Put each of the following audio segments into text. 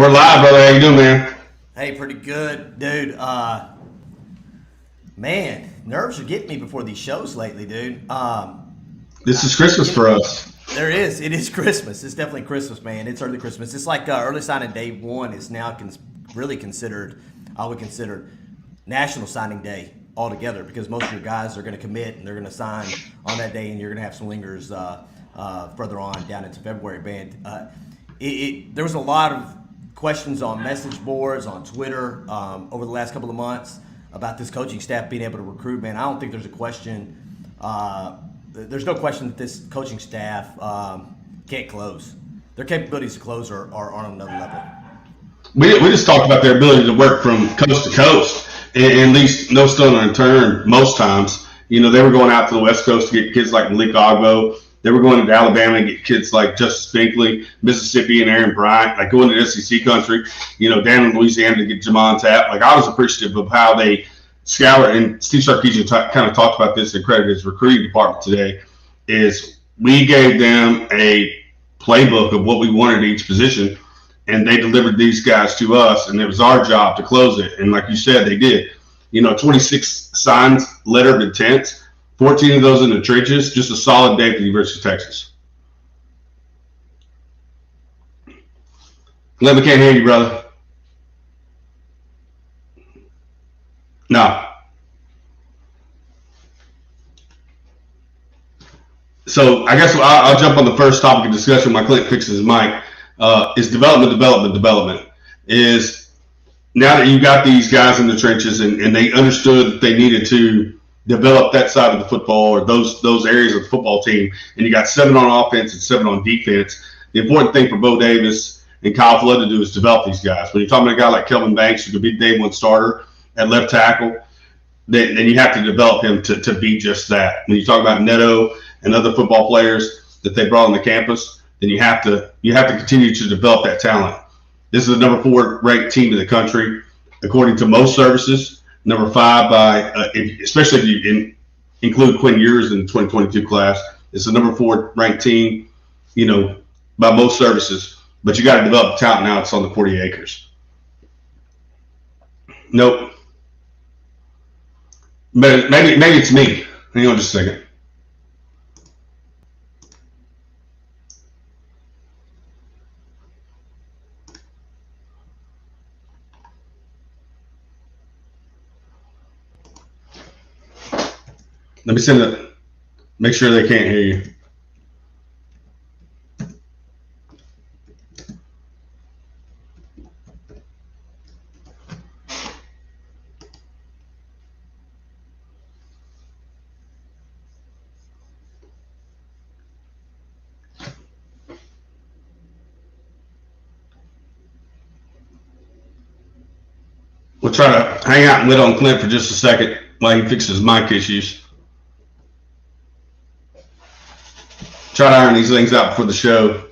We're live, brother. How you doing, man? Hey, pretty good, dude. Man, nerves are getting me before these shows lately, dude. This is Christmas for us. There is. It is Christmas. It's definitely Christmas, man. It's early Christmas. It's like early signing day one is now really considered, I would consider, National Signing Day altogether because most of your guys are going to commit and they're going to sign on that day, and you're going to have some lingers further on down into February. Man, there was a lot of questions on message boards, on Twitter over the last couple of months about this coaching staff being able to recruit. Man, I don't think there's a question. There's no question that this coaching staff can't close. Their capabilities to close are on another level. We just talked about their ability to work from coast to coast, and at least no stone unturned most times. You know, they were going out to the West Coast to get kids like Malik Ogbo. They were going to Alabama and get kids like Justice Finkley, Mississippi, and Aaron Bryant, like going to SEC country, you know, down in Louisiana to get Jamon Tapp. Like, I was appreciative of how they scoured, and Steve Sarkisian kind of talked about this and credited his recruiting department today, is we gave them a playbook of what we wanted at each position, and they delivered these guys to us, and it was our job to close it. And like you said, they did. You know, 26 signs, letter of intent, 14 of those in the trenches, just a solid day for the University of Texas. Glenn, we can't hear you, brother. No. So I guess I'll jump on the first topic of discussion while Clint fixes his mic. Is development. Is now that you got these guys in the trenches and they understood that they needed to develop that side of the football or those areas of the football team, and you got 7 on offense and 7 on defense. The important thing for Bo Davis and Kyle Flood to do is develop these guys. When you're talking about a guy like Kelvin Banks, who could be day one starter at left tackle, then you have to develop him to be just that. When you talk about Neto and other football players that they brought on the campus, then you have to continue to develop that talent. This is the number 4 ranked team in the country, according to most services. Number 5 by, especially if you include Quinn Ewers in the 2022 class, it's the number 4 ranked team, you know, by most services. But you got to develop talent now. It's on the 40 acres. Nope. But maybe it's me. Hang on just a second. Let me send it. Make sure they can't hear you. We'll try to hang out and wait on Clint for just a second while he fixes mic issues. Try to iron these things out before the show.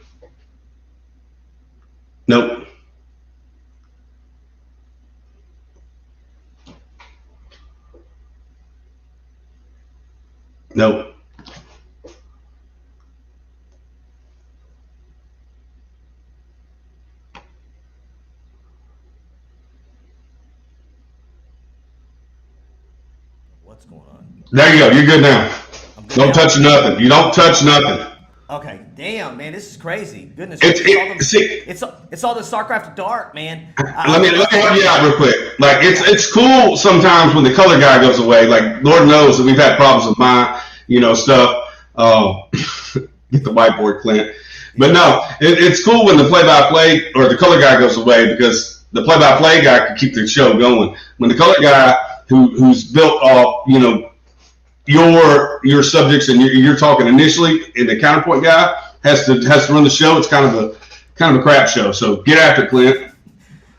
Nope. Nope. What's going on? There you go. You're good now. Don't touch nothing. You don't touch nothing. Okay, damn, man, this is crazy. Goodness, It's all the StarCraft Dark, man. Let me help you out real quick. Like it's cool sometimes when the color guy goes away. Like Lord knows that we've had problems with my stuff. Get the whiteboard, Clint. But no, it's cool when the play-by-play or the color guy goes away because the play-by-play guy can keep the show going. When the color guy who's built off your subjects and you're talking initially, and the counterpoint guy has to run the show. It's kind of a crap show. So get after it, Clint.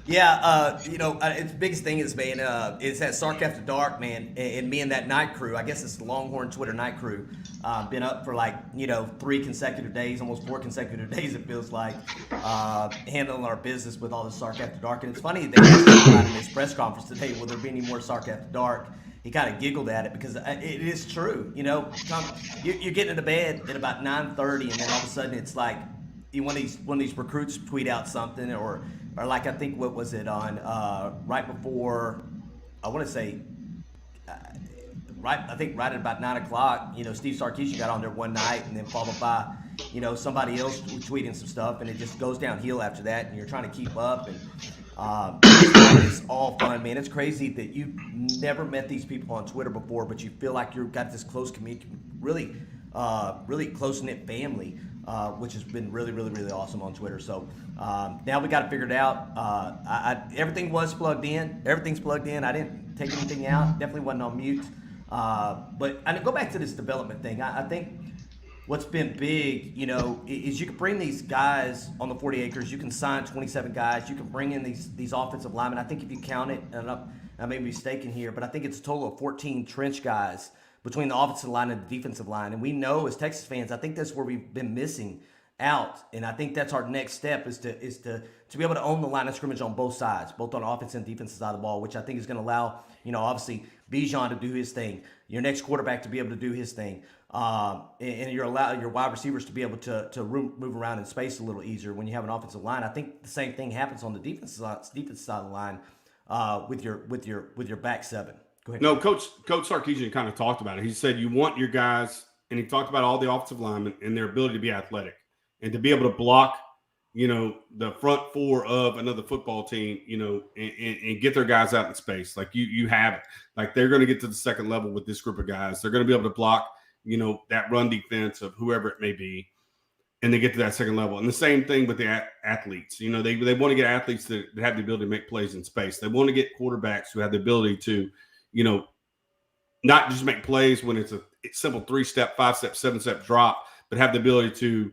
Yeah, its biggest thing is, man, is that Sark After Dark, man, and me and that night crew. I guess it's the Longhorn Twitter night crew. Been up for 3 consecutive days, almost 4 consecutive days. It feels like handling our business with all this Sark After Dark. And it's funny they asked about in this press conference today, will there be any more Sark After Dark? He kind of giggled at it because it is true. You're getting into bed at about 9:30, and then all of a sudden it's like one of these recruits tweet out something or or like I think what was it on right before, I want to say right, I think right at about 9 o'clock, Steve Sarkisian got on there one night, and then followed by, somebody else tweeting some stuff, and it just goes downhill after that, and you're trying to keep up, and it's all fun, man. It's crazy that you've never met these people on Twitter before, but you feel like you've got this close community, really, really close knit family, which has been really, really, really awesome on Twitter. So now we got it figured out. Everything was plugged in. Everything's plugged in. I didn't take anything out. Definitely wasn't on mute. But I go back to this development thing. I think what's been big, is you can bring these guys on the 40 acres. You can sign 27 guys. You can bring in these offensive linemen. I think if you count it, and I may be mistaken here, but I think it's a total of 14 trench guys between the offensive line and the defensive line. And we know as Texas fans, I think that's where we've been missing out. And I think that's our next step is to be able to own the line of scrimmage on both sides, both on the offense and defensive side of the ball, which I think is going to allow, obviously Bijan to do his thing, your next quarterback to be able to do his thing, and you're allowed your wide receivers to be able to move around in space a little easier when you have an offensive line. I think the same thing happens on the defensive side of the line with your back seven. Go ahead. No, Coach Sarkisian kind of talked about it. He said you want your guys, and he talked about all the offensive linemen and their ability to be athletic and to be able to block, the front four of another football team, and get their guys out in space. Like you have it. Like they're going to get to the second level with this group of guys. They're going to be able to block, that run defense of whoever it may be, and they get to that second level. And the same thing with the athletes. They want to get athletes that have the ability to make plays in space. They want to get quarterbacks who have the ability to, not just make plays when it's a simple 3-step, 5-step, 7-step drop, but have the ability to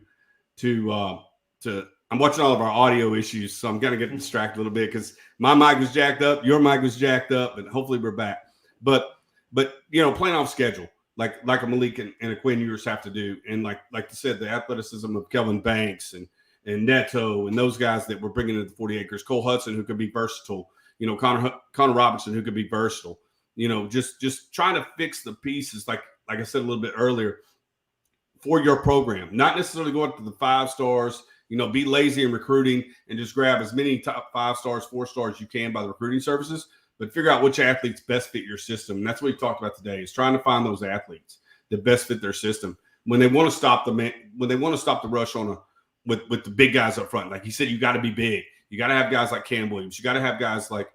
I'm watching all of our audio issues, so I'm going to get distracted a little bit because my mic was jacked up, your mic was jacked up, and hopefully we're back. But playing off schedule, like a Malik and a Quinn Ewers have to do, and like you said, the athleticism of Kelvin Banks and Neto and those guys that we're bringing into the 40 acres, Cole Hudson, who could be versatile, Connor Robinson, who could be versatile, just trying to fix the pieces, like I said a little bit earlier, for your program, not necessarily going up to the 5 stars, be lazy in recruiting and just grab as many top 5 stars, 4 stars you can by the recruiting services, but figure out which athletes best fit your system. And that's what we talked about today, is trying to find those athletes that best fit their system. When they want to stop the rush with the big guys up front, like you said, you got to be big. You got to have guys like Cam Williams. You got to have guys like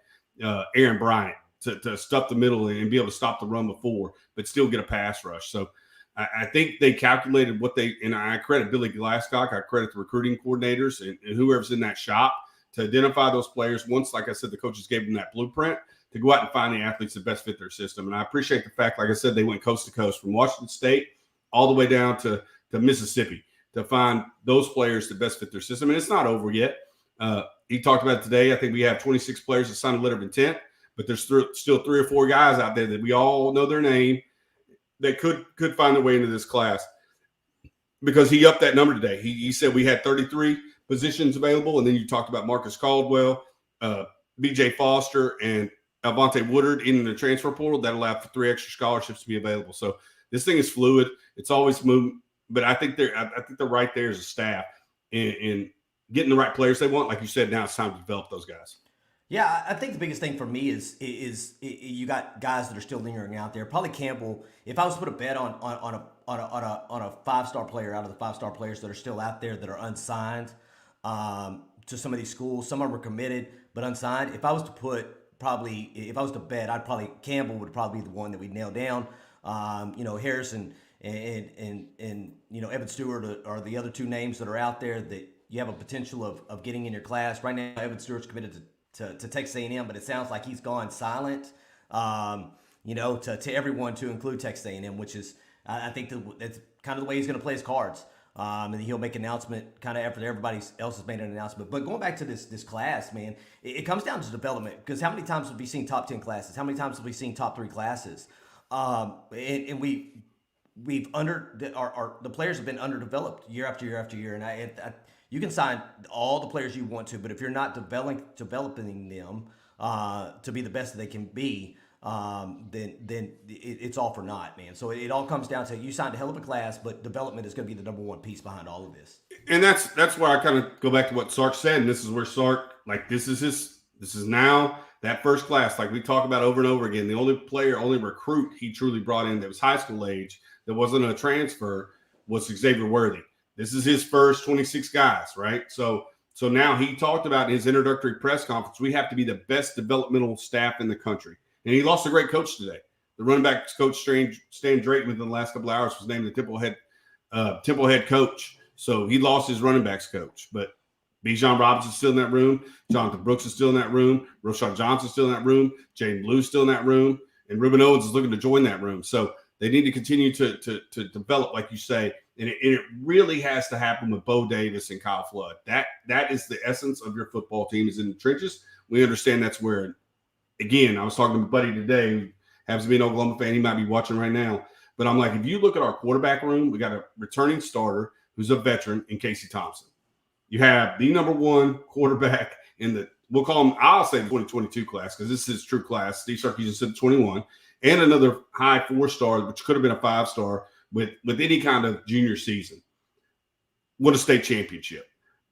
Aaron Bryant to stuff the middle and be able to stop the run before, but still get a pass rush. So I think they calculated and I credit Billy Glasscock, I credit the recruiting coordinators and whoever's in that shop to identify those players. Once, like I said, the coaches gave them that blueprint to go out and find the athletes that best fit their system. And I appreciate the fact, like I said, they went coast to coast from Washington State all the way down to Mississippi to find those players that best fit their system. And it's not over yet. He talked about it today. I think we have 26 players that signed a letter of intent, but there's still 3 or 4 guys out there that we all know their name that could find their way into this class, because he upped that number today. He said we had 33 positions available, and then you talked about Marcus Caldwell, B.J. Foster, and Avante Woodard in the transfer portal. That allowed for 3 extra scholarships to be available. So this thing is fluid. It's always moving, but I think they're right there as a staff in getting the right players they want. Like you said, now it's time to develop those guys. Yeah, I think the biggest thing for me is you got guys that are still lingering out there. Probably Campbell. If I was to put a bet on a 5-star player out of the 5-star players that are still out there that are unsigned to some of these schools, some of them are committed but unsigned. If I was to bet, I'd probably Campbell would probably be the one that we'd nail down. Harrison and Evan Stewart are the other 2 names that are out there that you have a potential of getting in your class. Right now, Evan Stewart's committed to Texas A&M, but it sounds like he's gone silent, to everyone, to include Texas A&M, which is, I think that's kind of the way he's going to play his cards. And he'll make an announcement kind of after everybody else has made an announcement. But going back to this class, man, it comes down to development, because how many times have we seen top 10 classes? How many times have we seen top 3 classes? And the players have been underdeveloped year after year after year. And you can sign all the players you want to, but if you're not developing them to be the best that they can be, then it's all for naught, man. So it all comes down to, you signed a hell of a class, but development is going to be the number one piece behind all of this. And that's where I kind of go back to what Sark said, and this is where Sark like this is now that first class, like we talk about over and over again. The only recruit he truly brought in that was high school age, that wasn't a transfer, was Xavier Worthy. This is his first 26 guys, right? So now he talked about in his introductory press conference, we have to be the best developmental staff in the country. And he lost a great coach today. The running backs coach, Stan Drayton, within the last couple of hours was named the Temple head coach. So he lost his running backs coach. But Bijan Robinson's still in that room. Jonathan Brooks is still in that room. Roshan Johnson's still in that room. Jaden Blue's still in that room. And Ruben Owens is looking to join that room. So they need to continue to develop, like you say. And it really has to happen with Bo Davis and Kyle Flood. That is the essence of your football team, is in the trenches. We understand that's where, again, I was talking to my buddy today who happens to be an Oklahoma fan. He might be watching right now. But I'm like, if you look at our quarterback room, we got a returning starter who's a veteran in Casey Thompson. You have the number one quarterback in the, we'll call him, I'll say the 2022 class, because this is his true class. Steve Sarkisian said 21, and another high 4-star, which could have been a 5-star with any kind of junior season. What a state championship.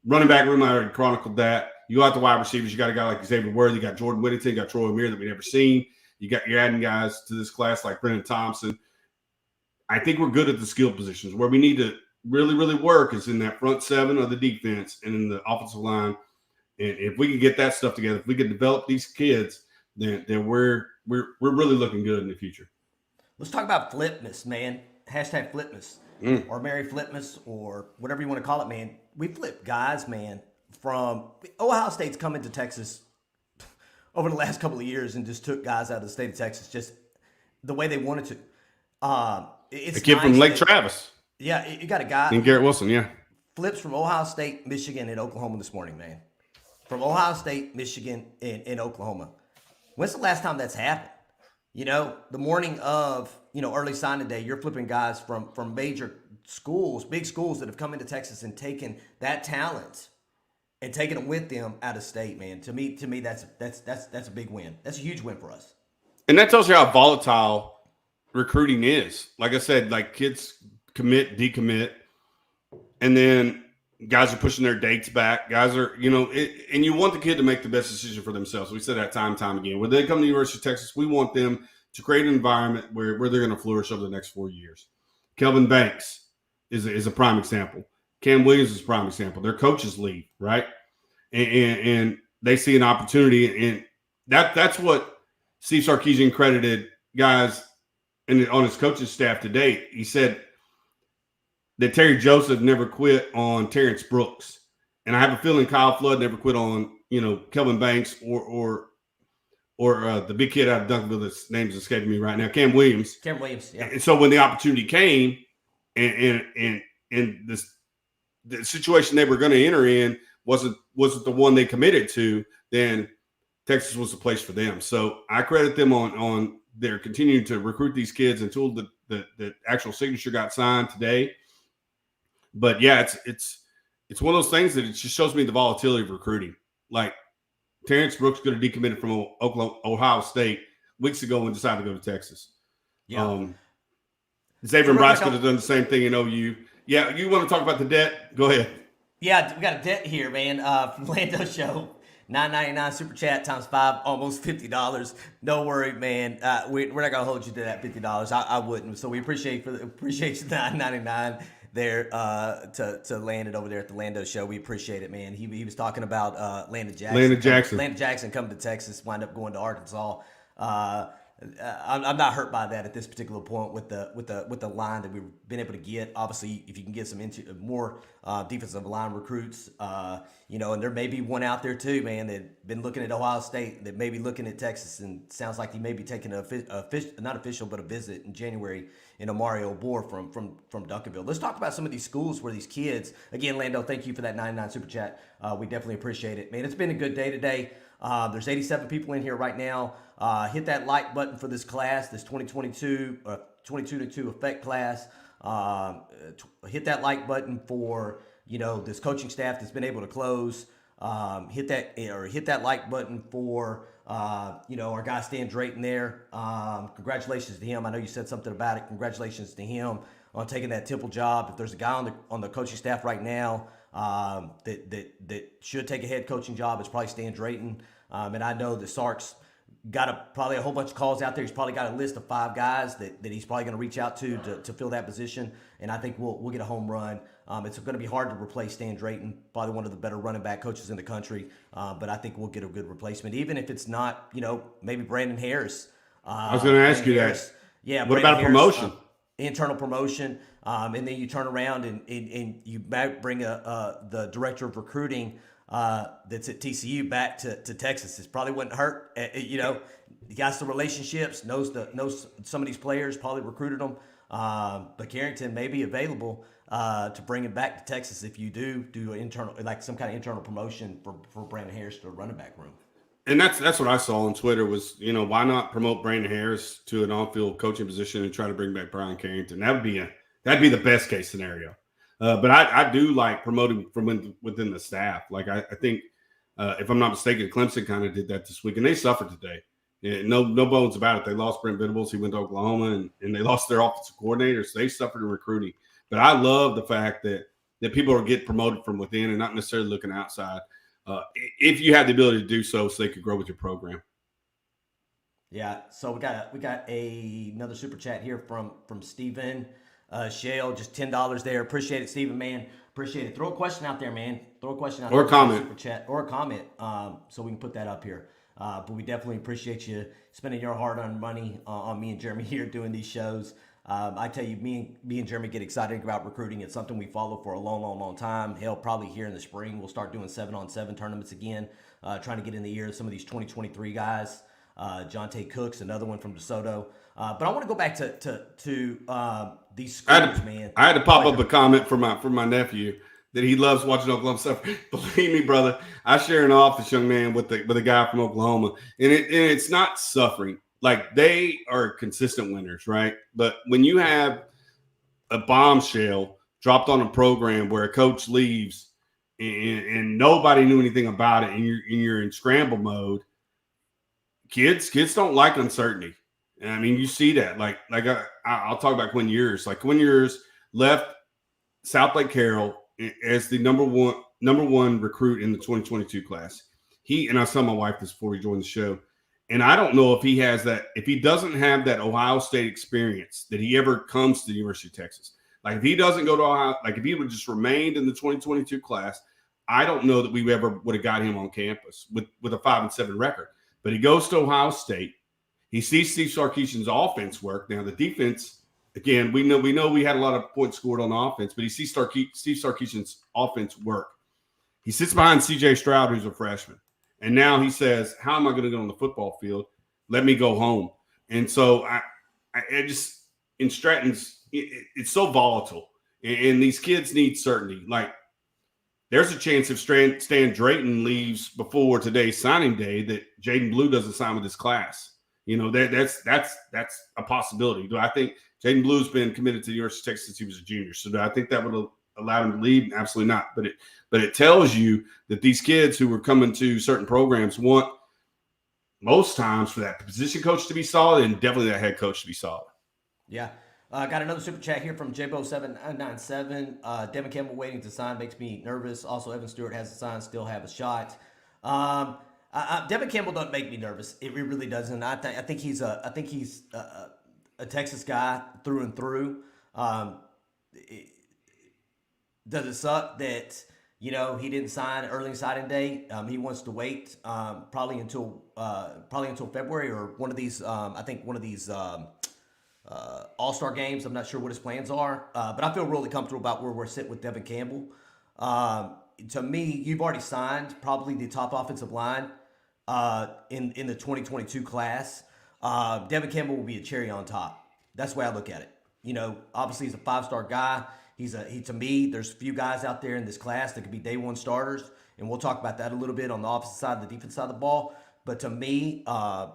Running back room, I already chronicled that. You go out the wide receivers, you got a guy like Xavier Worthy, you got Jordan Whittington, you got Troy Amir that we've never seen. You're adding guys to this class like Brennan Thompson. I think we're good at the skill positions. Where we need to really, really work is in that front seven of the defense and in the offensive line. And if we can get that stuff together, if we can develop these kids, then we're really looking good in the future. Let's talk about Flipmas, man. Hashtag Flipmas or Merry Flipmas or whatever you want to call it, man. We flip guys, man, from Ohio State's coming to Texas over the last couple of years and just took guys out of the state of Texas just the way they wanted to. It's a kid nice from Lake Travis. Yeah, you got a guy. And Garrett Wilson, yeah. Flips from Ohio State, Michigan, and Oklahoma this morning, man. From Ohio State, Michigan, and Oklahoma. When's the last time that's happened? You know, the morning of, early signing day, you're flipping guys from major schools, big schools that have come into Texas and taken that talent and taking them with them out of state, man. To me, that's a big win. That's a huge win for us. And that tells you how volatile recruiting is. Like I said, like kids commit, decommit, and then guys are pushing their dates back. Guys are, and you want the kid to make the best decision for themselves. We said that time and time again. When they come to the University of Texas, we want them to create an environment where they're going to flourish over the next 4 years. Kelvin Banks is a prime example. Cam Williams is a prime example. Their coaches leave, right? And they see an opportunity, and that's what Steve Sarkisian credited guys on his coaching staff to date. He said that Terry Joseph never quit on Terrence Brooks. And I have a feeling Kyle Flood never quit on, Kelvin Banks or the big kid out of Duncanville, that's name's escaping me right now, Cam Williams. Cam Williams, yeah. And so when the opportunity came and the situation they were going to enter in wasn't the one they committed to, then Texas was the place for them. So I credit them on their continuing to recruit these kids until the actual signature got signed today. But yeah, it's one of those things that it just shows me the volatility of recruiting. Like Terrence Brooks could have decommitted from Ohio State weeks ago and decided to go to Texas. Yeah. Xavier Bryce could have done the same thing in OU. Yeah, you want to talk about the debt? Go ahead. Yeah, we got a debt here, man. From Lando Show, $9.99 super chat times 5, almost $50. Don't worry, man. We're not gonna hold you to that $50. I wouldn't. So we appreciate you $9.99 there to land it over there at the Lando Show. We appreciate it, man. He was talking about Landon Jackson. Landon Jackson coming to Texas, wind up going to Arkansas. I'm not hurt by that at this particular point with the line that we've been able to get. Obviously, if you can get some more defensive line recruits, and there may be one out there too, man, that been looking at Ohio State, that may be looking at Texas, and sounds like he may be taking not official, but a visit in January in Mario Bohr from Duncanville. Let's talk about some of these schools where these kids. Again, Lando, thank you for that 99 super chat. We definitely appreciate it, man. It's been a good day today. There's 87 people in here right now. Hit that like button for this class, this 2022 22-2 effect class. Hit that like button for this coaching staff that's been able to close. Hit that like button for our guy Stan Drayton there. Congratulations to him. I know you said something about it. Congratulations to him on taking that Temple job. If there's a guy on the coaching staff right now that should take a head coaching job. It's probably Stan Drayton. And I know that Sark's got probably a whole bunch of calls out there. He's probably got a list of 5 guys that he's probably going to reach out to fill that position. And I think we'll get a home run. It's going to be hard to replace Stan Drayton, probably one of the better running back coaches in the country. But I think we'll get a good replacement, even if it's not, maybe Brandon Harris. I was going to ask you that. Yeah. What about a promotion? Internal promotion. And then you turn around and you bring the director of recruiting that's at TCU back to Texas. It probably wouldn't hurt. He got some relationships, knows some of these players, probably recruited them. But Carrington may be available to bring him back to Texas if you do internal, like some kind of internal promotion for Brandon Harris to the running back room. And that's what I saw on Twitter was, why not promote Brandon Harris to an on-field coaching position and try to bring back Brian Carrington? That'd be the best case scenario. But I do like promoting from within the staff. Like I think, if I'm not mistaken, Clemson kind of did that this week, and they suffered today. Yeah, no bones about it. They lost Brent Venables. He went to Oklahoma, and they lost their offensive coordinator, so they suffered in recruiting. But I love the fact that people are getting promoted from within and not necessarily looking outside. If you have the ability to do so they could grow with your program. Yeah. So we got another super chat here from Steven Shale, just $10 there. Appreciate it, Steven, man. Appreciate it. Throw a question out there, man. Throw a question out there. Or a comment. Super chat or a comment, so we can put that up here. But we definitely appreciate you spending your hard-earned money on me and Jeremy here doing these shows. I tell you, me and Jeremy get excited about recruiting. It's something we follow for a long time. Hell, probably here in the spring, we'll start doing 7-on-7 tournaments again, trying to get in the ear of some of these 2023 guys. Jonte Cook's another one from DeSoto. But I want to go back to these schools, man. I had to pop up a comment from my nephew that he loves watching Oklahoma stuff. Believe me, brother, I share an office, young man, with a guy from Oklahoma, and it's not suffering. Like, they are consistent winners, right? But when you have a bombshell dropped on a program where a coach leaves and nobody knew anything about it, and you're in scramble mode, kids don't like uncertainty. And I mean, you see that. Like I'll talk about Quinn Ewers. Like, Quinn Ewers left South Lake Carroll as the number one recruit in the 2022 class. And I saw my wife this before we joined the show. And I don't know if he has that, if he doesn't have that Ohio State experience, that he ever comes to the University of Texas. Like, if he doesn't go to Ohio, like if he would have just remained in the 2022 class, I don't know that we ever would have got him on campus with a 5-7 record. But he goes to Ohio State. He sees Steve Sarkisian's offense work. Now, the defense, again, we know we had a lot of points scored on offense, but he sees Steve Sarkisian's offense work. He sits behind C.J. Stroud, who's a freshman. And now he says, how am I going to go on the football field? Let me go home. And so I just, in Stratton's, it's so volatile. And these kids need certainty. Like, there's a chance if Stan Drayton leaves before today's signing day that Jaden Blue doesn't sign with his class. That's a possibility. Do I think Jaden Blue's been committed to the University of Texas since he was a junior? So do I think that would have allowed him to leave? Absolutely not. But it tells you that these kids who were coming to certain programs want, most times, for that position coach to be solid and definitely that head coach to be solid. Yeah. Got another super chat here from Jabo797. Devin Campbell waiting to sign makes me nervous. Also, Evan Stewart has a sign, still have a shot. Devin Campbell doesn't make me nervous. It really doesn't. I think he's a Texas guy through and through. Does it suck that he didn't sign early signing day? He wants to wait probably until February or one of these. I think one of these All-Star games. I'm not sure what his plans are, but I feel really comfortable about where we're sitting with Devin Campbell. To me, you've already signed probably the top offensive line in the 2022 class. Devin Campbell will be a cherry on top. That's the way I look at it. Obviously he's a 5-star guy. To me, there's a few guys out there in this class that could be day one starters, and we'll talk about that a little bit on the offensive side and the defense side of the ball. But to me,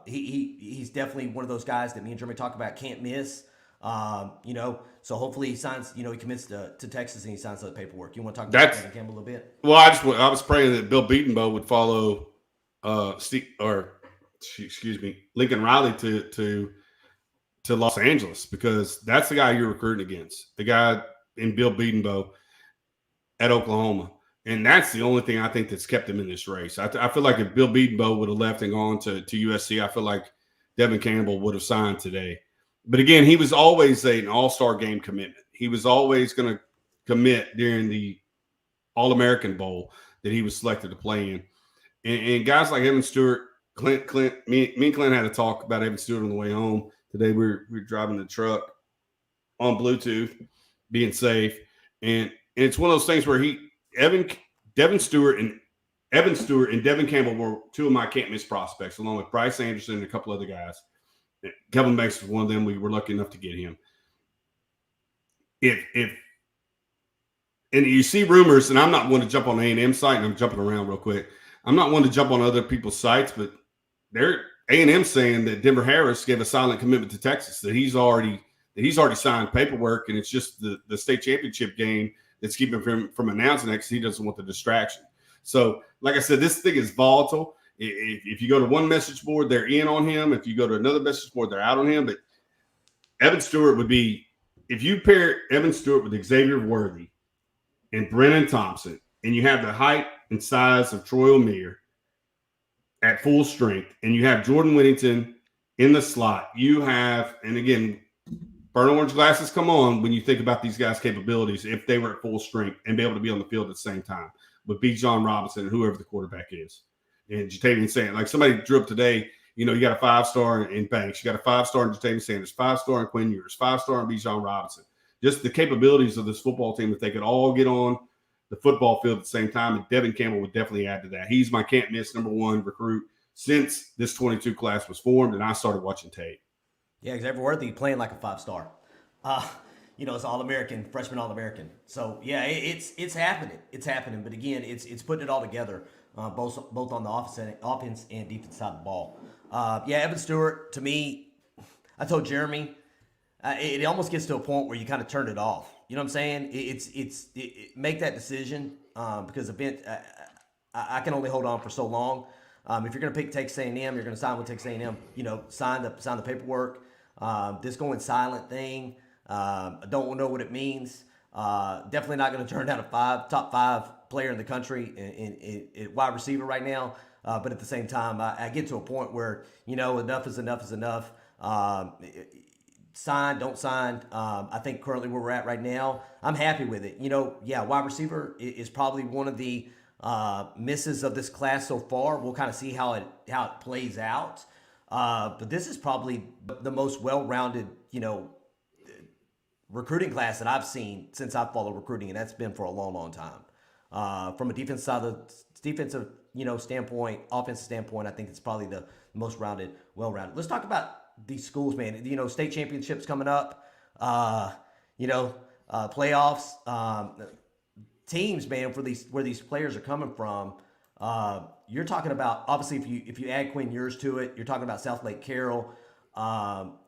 he's definitely one of those guys that me and Jeremy talk about can't miss. So hopefully he signs. He commits to Texas and he signs the paperwork. You want to talk about Devin Campbell a little bit? Well, I was praying that Bill Beatonbow would follow Lincoln Riley to Los Angeles, because that's the guy you're recruiting against. The guy in Bill Beatonbow at Oklahoma. And that's the only thing I think that's kept him in this race. I feel like if Bill Bedenbaugh would have left and gone to USC, I feel like Devin Campbell would have signed today. But again, he was always an all-star game commitment. He was always going to commit during the All-American Bowl that he was selected to play in. And guys like Evan Stewart, Clint, me and Clint had a talk about Evan Stewart on the way home. Today we were driving the truck on Bluetooth, being safe. And it's one of those things where Evan Stewart and Devin Campbell were two of my can't miss prospects, along with Bryce Anderson and a couple other guys. Kevin Banks was one of them. We were lucky enough to get him. And you see rumors, and I'm not one to jump on the A&M site, and I'm jumping around real quick. I'm not one to jump on other people's sites, but they're A&M saying that Denver Harris gave a silent commitment to Texas, that he's already signed paperwork, and it's just the state championship game that's keeping him from announcing it because he doesn't want the distraction. So, like I said, this thing is volatile. If you go to one message board, they're in on him. If you go to another message board, they're out on him. But Evan Stewart would be, if you pair Evan Stewart with Xavier Worthy and Brennan Thompson, and you have the height and size of Troy O'Meara at full strength, and you have Jordan Whittington in the slot, you have, and again, burn orange glasses come on when you think about these guys' capabilities if they were at full strength and be able to be on the field at the same time with B. John Robinson and whoever the quarterback is. And Jatavian Sanders, like somebody drew up today, you got a 5-star in Banks, you got a 5-star in Jatavian Sanders, 5-star in Quinn Ewers, 5-star in B. John Robinson. Just the capabilities of this football team, if they could all get on the football field at the same time, and Devin Campbell would definitely add to that. He's my can't miss number one recruit since this 22 class was formed, and I started watching tape. Yeah, Xavier Worthy playing like a 5-star. It's All-American, freshman All-American. So yeah, it's happening. It's happening. But again, it's putting it all together, both on the offense and defense side of the ball. Evan Stewart, to me, I told Jeremy, it almost gets to a point where you kind of turn it off. You know what I'm saying? It's make that decision because I can only hold on for so long. If you're going to pick Texas A&M, you're going to sign with Texas A&M. Sign the paperwork. This going silent thing, I don't know what it means. Definitely not going to turn down a top five player in the country in wide receiver right now. But at the same time, I get to a point where enough is enough is enough. Sign, don't sign. I think currently where we're at right now, I'm happy with it. Wide receiver is probably one of the misses of this class so far. We'll kind of see how it plays out. But this is probably the most well-rounded, recruiting class that I've seen since I've followed recruiting, and that's been for a long, long time. From a defensive standpoint, offensive standpoint, I think it's probably the most well-rounded. Let's talk about these schools, man. State championships coming up. Playoffs. Teams, man, where these players are coming from. You're talking about, obviously, if you add Quinn Ewers to it, you're talking about South Lake Carroll,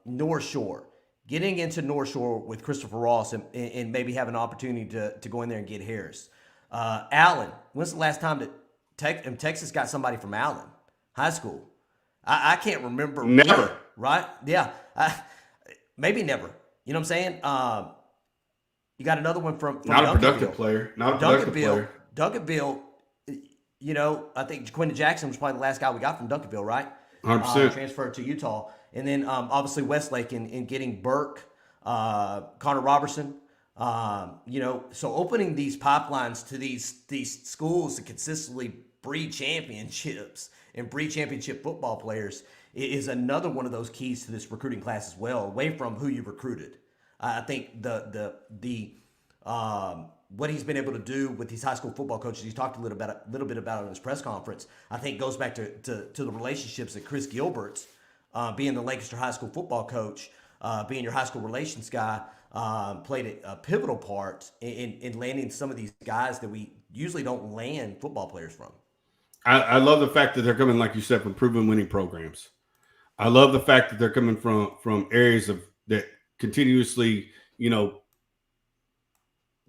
North Shore. Getting into North Shore with Christopher Ross and maybe have an opportunity to go in there and get Harris. Allen, when's the last time that Texas got somebody from Allen High School? I can't remember. Never. Right? Yeah. Maybe never. You know what I'm saying? You got another one from Not a Duncanville. productive player. Not a productive player. Duncanville, I think Quentin Jackson was probably the last guy we got from Duncanville, right? 100%. Transferred to Utah. And then obviously Westlake in getting Burke, Connor Robertson. So opening these pipelines to these schools to consistently breed championships and breed championship football players is another one of those keys to this recruiting class as well, away from who you recruited. I think what he's been able to do with these high school football coaches, he talked a little bit about it in his press conference, I think goes back to the relationships that Chris Gilbert's, being the Lancaster High School football coach, being your high school relations guy, played a pivotal part in landing some of these guys that we usually don't land football players from. I love the fact that they're coming, like you said, from proven winning programs. I love the fact that they're coming from areas that continuously,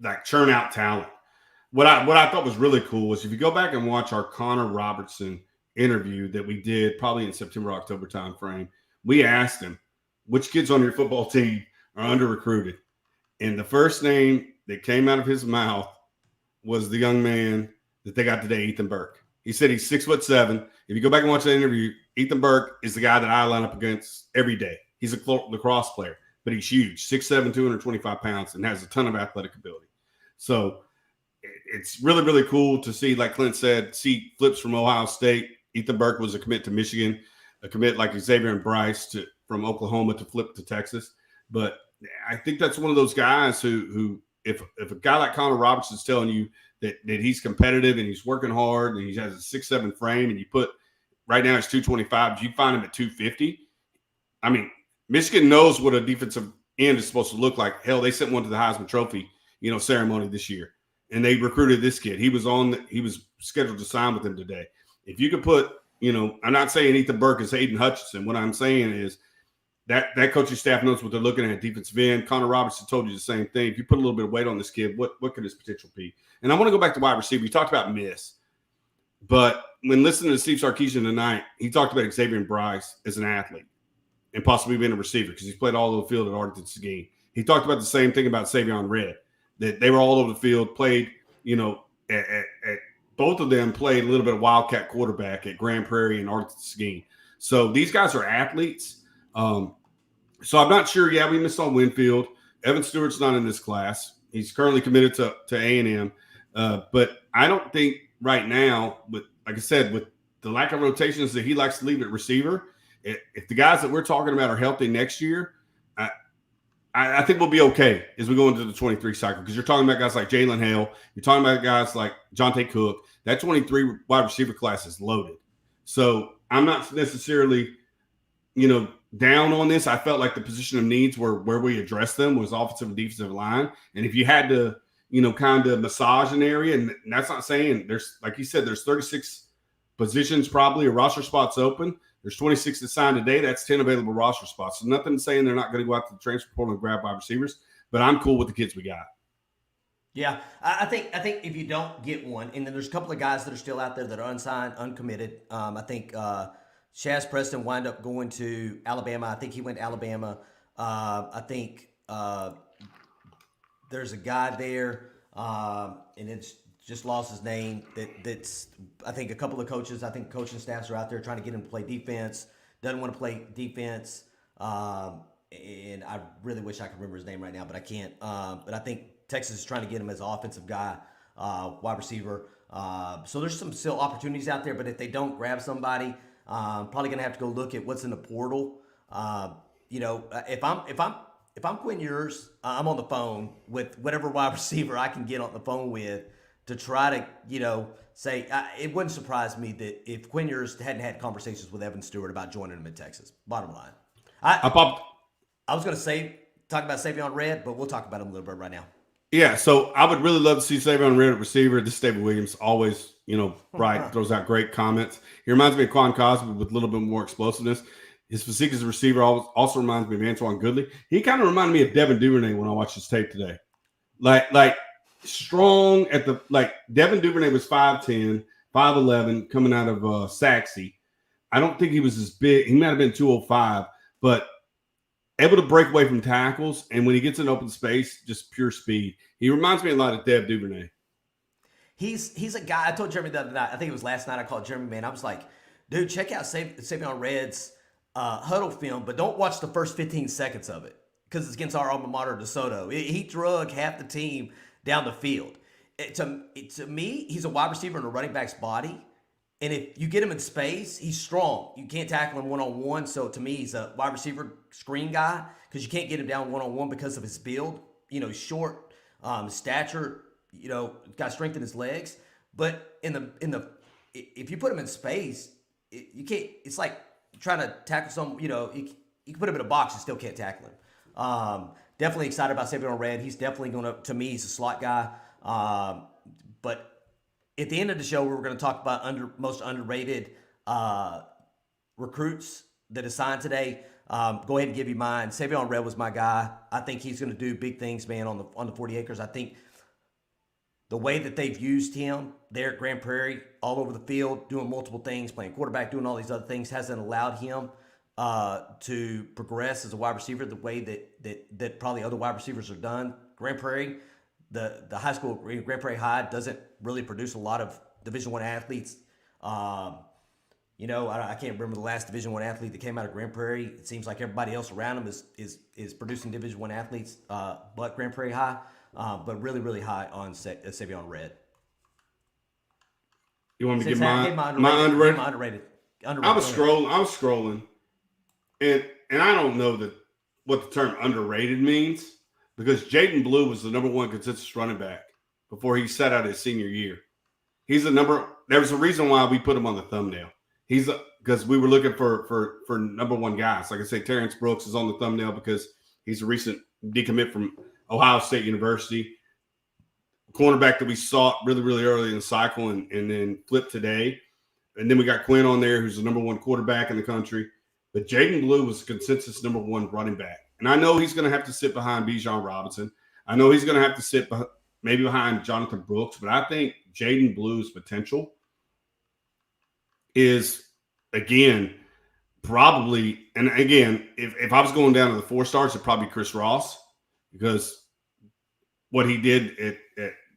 like churn out talent. What I thought was really cool was if you go back and watch our Connor Robertson interview that we did probably in September, October timeframe, we asked him, which kids on your football team are under recruited? And the first name that came out of his mouth was the young man that they got today, Ethan Burke. He said he's 6'7". If you go back and watch that interview, Ethan Burke is the guy that I line up against every day. He's a lacrosse player, but he's huge, 6'7", 225 pounds, and has a ton of athletic ability. So it's really, really cool to see, like Clint said, see flips from Ohio State. Ethan Burke was a commit to Michigan, a commit like Xavier and Bryce from Oklahoma to flip to Texas. But I think that's one of those guys who if a guy like Connor Robertson is telling you that he's competitive and he's working hard and he has a 6'7" frame, and you put right now it's 225, you find him at 250. I mean, Michigan knows what a defensive end is supposed to look like. Hell, they sent one to the Heisman Trophy, ceremony this year, and they recruited this kid. He was scheduled to sign with them today. If you could put, I'm not saying Ethan Burke is Hayden Hutchinson. What I'm saying is that coaching staff knows what they're looking at defensive end. Connor Robertson told you the same thing. If you put a little bit of weight on this kid, what could his potential be? And I want to go back to wide receiver. You talked about miss, but when listening to Steve Sarkisian tonight, he talked about Xavier Bryce as an athlete and possibly being a receiver because he's played all over the field at Arlington Seguin. He talked about the same thing about Xavier Red, that they were all over the field, played, at both of them played a little bit of wildcat quarterback at Grand Prairie and Arlington Seguin. So these guys are athletes. So I'm not sure. Yeah, we missed on Winfield. Evan Stewart's not in this class. He's currently committed to A&M. But I don't think right now, but like I said, with the lack of rotations that he likes to leave at receiver, if the guys that we're talking about are healthy next year, I think we'll be okay as we go into the 23 cycle, because you're talking about guys like Jalen Hale. You're talking about guys like Jonte Cook. That 23 wide receiver class is loaded. So I'm not necessarily, down on this. I felt like the position of needs were where we addressed them was offensive and defensive line. And if you had to, kind of massage an area, and that's not saying there's, like you said, there's 36 positions probably, or roster spots open. There's 26 that signed today. That's 10 available roster spots. So nothing saying they're not going to go out to the transfer portal and grab wide receivers, but I'm cool with the kids we got. Yeah, I think if you don't get one, and then there's a couple of guys that are still out there that are unsigned, uncommitted. I think Shaz Preston wound up going to Alabama. I think he went to Alabama. I think there's a guy there, and it's just lost his name. That's I think a couple of coaches. I think coaching staffs are out there trying to get him to play defense. Doesn't want to play defense, and I really wish I could remember his name right now, but I can't. But I think Texas is trying to get him as an offensive guy, wide receiver. So there's some still opportunities out there, but if they don't grab somebody, probably gonna have to go look at what's in the portal. If I'm Quinn Ewers, I'm on the phone with whatever wide receiver I can get on the phone with to try to, say it wouldn't surprise me that if Quinn Ewers hadn't had conversations with Evan Stewart about joining him in Texas. Bottom line, I was gonna talk about Savion Red, but we'll talk about him a little bit right now. Yeah, so I would really love to see Savion Red at receiver. This is David Williams, always, bright, throws out great comments. He reminds me of Quan Cosby with a little bit more explosiveness. His physique as a receiver also reminds me of Antoine Goodley. He kind of reminded me of Devin Duvernay when I watched his tape today. Like strong at the Devin Duvernay was 5'10", 5'11", coming out of Saxe. I don't think he was as big. He might have been 205, but able to break away from tackles, and when he gets in open space, just pure speed. He reminds me a lot of Dev Duvernay. He's a guy. I told Jeremy the other night. I think it was last night. I called Jeremy, man. I was like, dude, check out Savion Red's huddle film, but don't watch the first 15 seconds of it because it's against our alma mater, DeSoto. He drug half the team down the field. To me, he's a wide receiver in a running back's body. And if you get him in space, he's strong. You can't tackle him one-on-one. So to me, he's a wide receiver screen guy because you can't get him down one-on-one because of his build. He's short, stature. Got strength in his legs. But if you put him in space, you can't. It's like trying to tackle some. You can put him in a box and still can't tackle him. Definitely excited about Savion Red. He's definitely going to me, he's a slot guy. But at the end of the show, we were going to talk about most underrated recruits that is signed today. Go ahead and give you mine. Savion Red was my guy. I think he's going to do big things, man, on the 40 acres. I think the way that they've used him there at Grand Prairie, all over the field, doing multiple things, playing quarterback, doing all these other things, hasn't allowed him to progress as a wide receiver the way that probably other wide receivers are done. Grand Prairie, the high school, Grand Prairie High, doesn't Division I athletes. I can't remember the last Division I athlete that came out of Grand Prairie. It seems like everybody else around him is producing Division I athletes, but Grand Prairie high, but really, really high on Xavier Red. You want me to Since give my underrated? Underrated. I was scrolling, and I don't know what the term underrated means, because Jaden Blue was the number one consensus running back before he sat out his senior year. He's the number. There's a reason why we put him on the thumbnail. Because we were looking for number one guys. Like I say, Terrence Brooks is on the thumbnail because he's a recent decommit from Ohio State University. Cornerback that we sought really, really early in the cycle and then flipped today. And then we got Quinn on there, who's the number one quarterback in the country. But Jaden Blue was consensus number one running back. And I know he's going to have to sit behind Bijan Robinson. I know he's going to have to sit maybe behind Jonathan Brooks. But I think Jaden Blue's potential is, again, probably, and again, if I was going down to the 4 stars, it'd probably be Chris Ross, because what he did at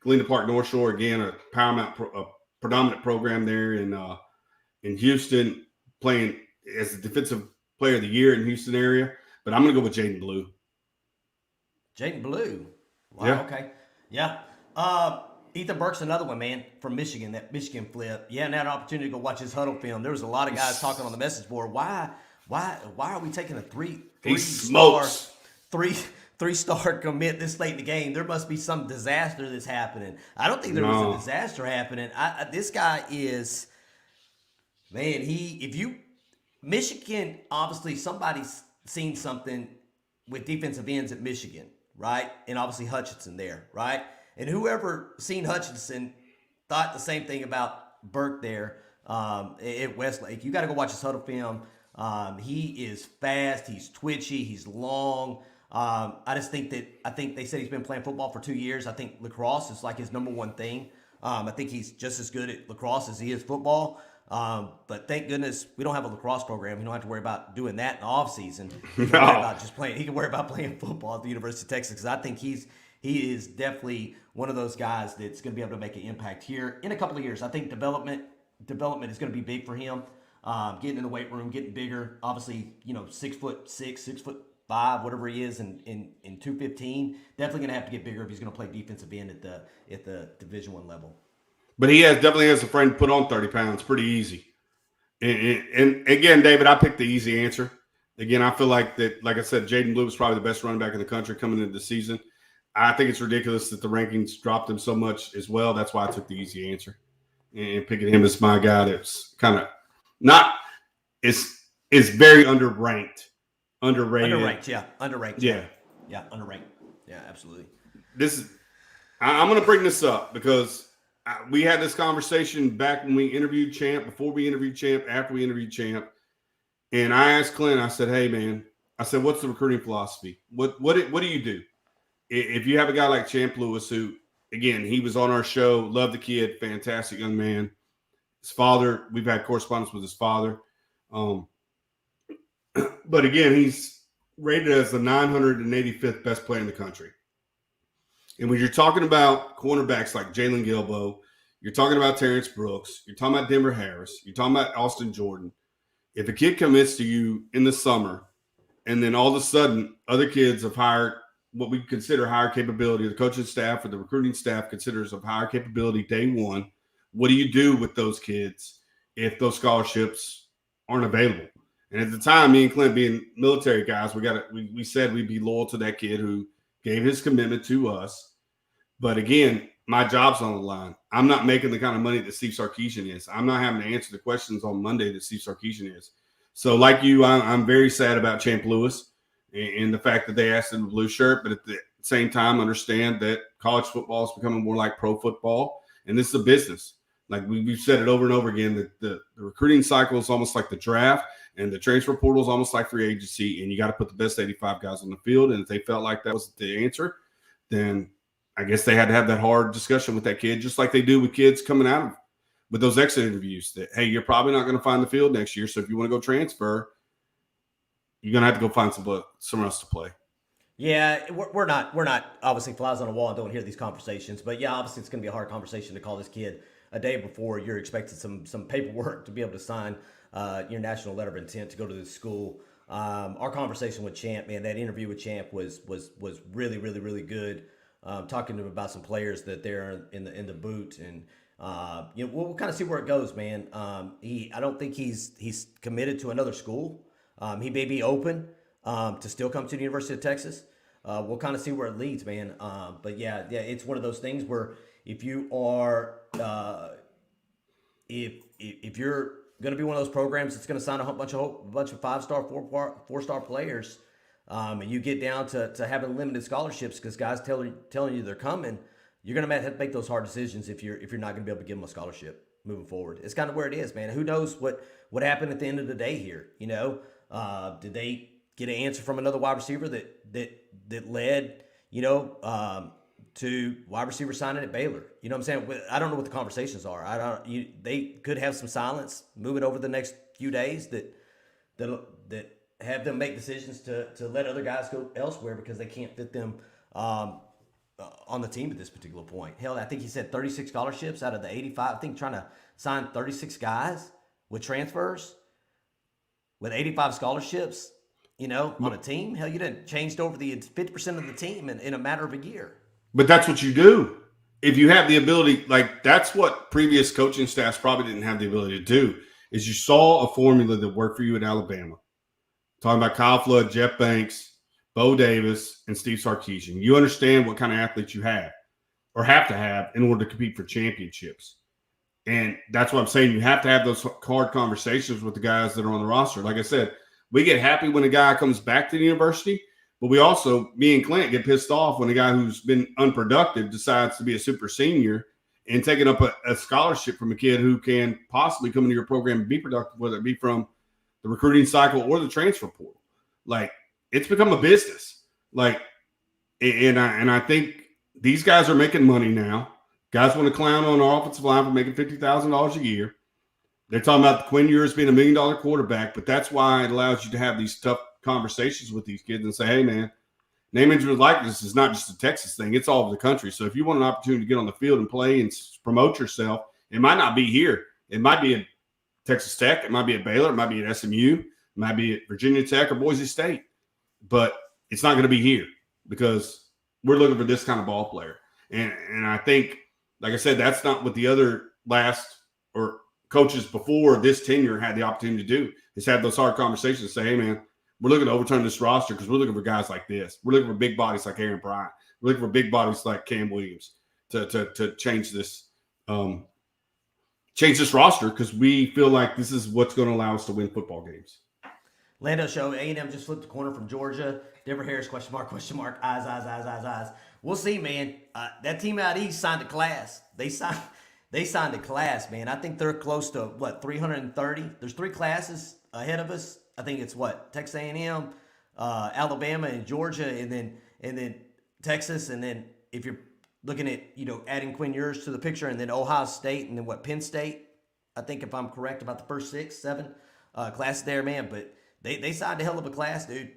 Galena Park North Shore, again, a predominant program there in Houston, playing as the defensive player of the year in Houston area. But I'm going to go with Jaden Blue. Jaden Blue. Wow. Yeah. Okay. Yeah. Ethan Burke's another one, man, from Michigan, that Michigan flip. Yeah, and had an opportunity to go watch his huddle film. There was a lot of guys talking on the message board. Why are we taking a three-star commit this late in the game? There must be some disaster that's happening. I don't think there was a disaster happening. This guy is, man, Michigan, obviously somebody's seen something with defensive ends at Michigan, right? And obviously Hutchinson there, right? And whoever seen Hutchinson thought the same thing about Burke there at Westlake. You got to go watch his huddle film. He is fast. He's twitchy. He's long. I think they said he's been playing football for 2 years. I think lacrosse is like his number one thing. I think he's just as good at lacrosse as he is football. But thank goodness we don't have a lacrosse program. You don't have to worry about doing that in the off season. He can worry about just playing. He can worry about playing football at the University of Texas, because I think he is definitely one of those guys that's going to be able to make an impact here in a couple of years. I think development is going to be big for him. Getting in the weight room, getting bigger. Obviously, 6'6", 6'5", whatever he is in 215. Definitely going to have to get bigger if he's going to play defensive end at the Division I level. But he definitely has a friend put on 30 pounds pretty easy. And again, David, I picked the easy answer. Again, I feel like that, like I said, Jaden Blue was probably the best running back in the country coming into the season. I think it's ridiculous that the rankings dropped him so much as well. That's why I took the easy answer and picking him as my guy. That's kind of not is very underranked. Underranked. Yeah, underranked. Yeah, absolutely. I'm going to bring this up because we had this conversation back when we interviewed Champ, before we interviewed Champ, after we interviewed Champ, and I asked Clint. I said, "Hey, man," I said, "What's the recruiting philosophy? What do you do if you have a guy like Champ Lewis, who, again, he was on our show, loved the kid, fantastic young man. His father, we've had correspondence with his father. But again, he's rated as the 985th best player in the country. And when you're talking about cornerbacks like Jalen Gilbo, you're talking about Terrence Brooks, you're talking about Denver Harris, you're talking about Austin Jordan. If a kid commits to you in the summer, and then all of a sudden other kids of higher, what we consider higher capability, the coaching staff or the recruiting staff considers of higher capability day one, what do you do with those kids if those scholarships aren't available? And at the time, me and Clint, being military guys, we said we'd be loyal to that kid who gave his commitment to us. But again, my job's on the line. I'm not making the kind of money that Steve Sarkisian is. I'm not having to answer the questions on Monday that Steve Sarkisian is. So like you, I'm very sad about Champ Lewis and the fact that they asked him the blue shirt, but at the same time, understand that college football is becoming more like pro football, and this is a business. Like we've said it over and over again, that the recruiting cycle is almost like the draft, and the transfer portal is almost like free agency, and you got to put the best 85 guys on the field. And if they felt like that was the answer, then I guess they had to have that hard discussion with that kid, just like they do with kids coming out of with those exit interviews that, hey, you're probably not going to find the field next year. So if you want to go transfer, you're going to have to go find somewhere else to play. Yeah, we're not obviously flies on the wall and don't hear these conversations. But, yeah, obviously it's going to be a hard conversation to call this kid a day before you're expected some paperwork to be able to sign your national letter of intent to go to this school. Our conversation with Champ, man, that interview with Champ was really, really, really good. Talking to him about some players that they're in the boot, and we'll kind of see where it goes, man. I don't think he's committed to another school. He may be open to still come to the University of Texas. We'll kind of see where it leads, man. But yeah, it's one of those things where if you are if you're going to be one of those programs that's going to sign a bunch of 5-star, 4-star players, and you get down to having limited scholarships because guys telling you they're coming, you're going to have to make those hard decisions if you're not going to be able to give them a scholarship moving forward. It's kind of where it is, man. Who knows what happened at the end of the day here? Did they get an answer from another wide receiver that led to wide receiver signing at Baylor? You know what I'm saying? I don't know what the conversations are. They could have some silence moving over the next few days that have them make decisions to let other guys go elsewhere because they can't fit them on the team at this particular point. Hell, I think he said 36 scholarships out of the 85. I think trying to sign 36 guys with transfers with 85 scholarships, on a team. Hell, you done changed over the 50% of the team in a matter of a year. But that's what you do. If you have the ability, like that's what previous coaching staffs probably didn't have the ability to do, is you saw a formula that worked for you at Alabama. Talking about Kyle Flood, Jeff Banks, Bo Davis, and Steve Sarkisian. You understand what kind of athletes you have or have to have in order to compete for championships. And that's what I'm saying. You have to have those hard conversations with the guys that are on the roster. Like I said, we get happy when a guy comes back to the university, but we also, me and Clint, get pissed off when a guy who's been unproductive decides to be a super senior and taking up a scholarship from a kid who can possibly come into your program and be productive, whether it be from the recruiting cycle or the transfer portal. Like, it's become a business. Like, and I think these guys are making money now. Guys want to clown on our offensive line for making $50,000 a year. They're talking about Quinn Ewers being $1 million quarterback, but that's why it allows you to have these tough conversations with these kids and say, hey, man, name, image, and likeness is not just a Texas thing. It's all over the country. So if you want an opportunity to get on the field and play and promote yourself, it might not be here. It might be at Texas Tech. It might be at Baylor. It might be at SMU. It might be at Virginia Tech or Boise State. But it's not going to be here because we're looking for this kind of ball player. And I think, like I said, that's not what the other coaches before this tenure had the opportunity to do, is have those hard conversations and say, hey, man, we're looking to overturn this roster because we're looking for guys like this. We're looking for big bodies like Aaron Bryant. We're looking for big bodies like Cam Williams to change this roster because we feel like this is what's going to allow us to win football games. Lando Show, A&M just flipped the corner from Georgia. Denver Harris, question mark, eyes. We'll see, man. That team out east signed a class. They signed a class, man. I think they're close to, 330? There's 3 classes ahead of us. I think it's, Texas A&M, Alabama, and Georgia, and then Texas. And then if you're looking at, adding Quinn Ewers to the picture, and then Ohio State, and then Penn State, I think if I'm correct about the first 6, 7 classes there, man. But they signed a hell of a class, dude.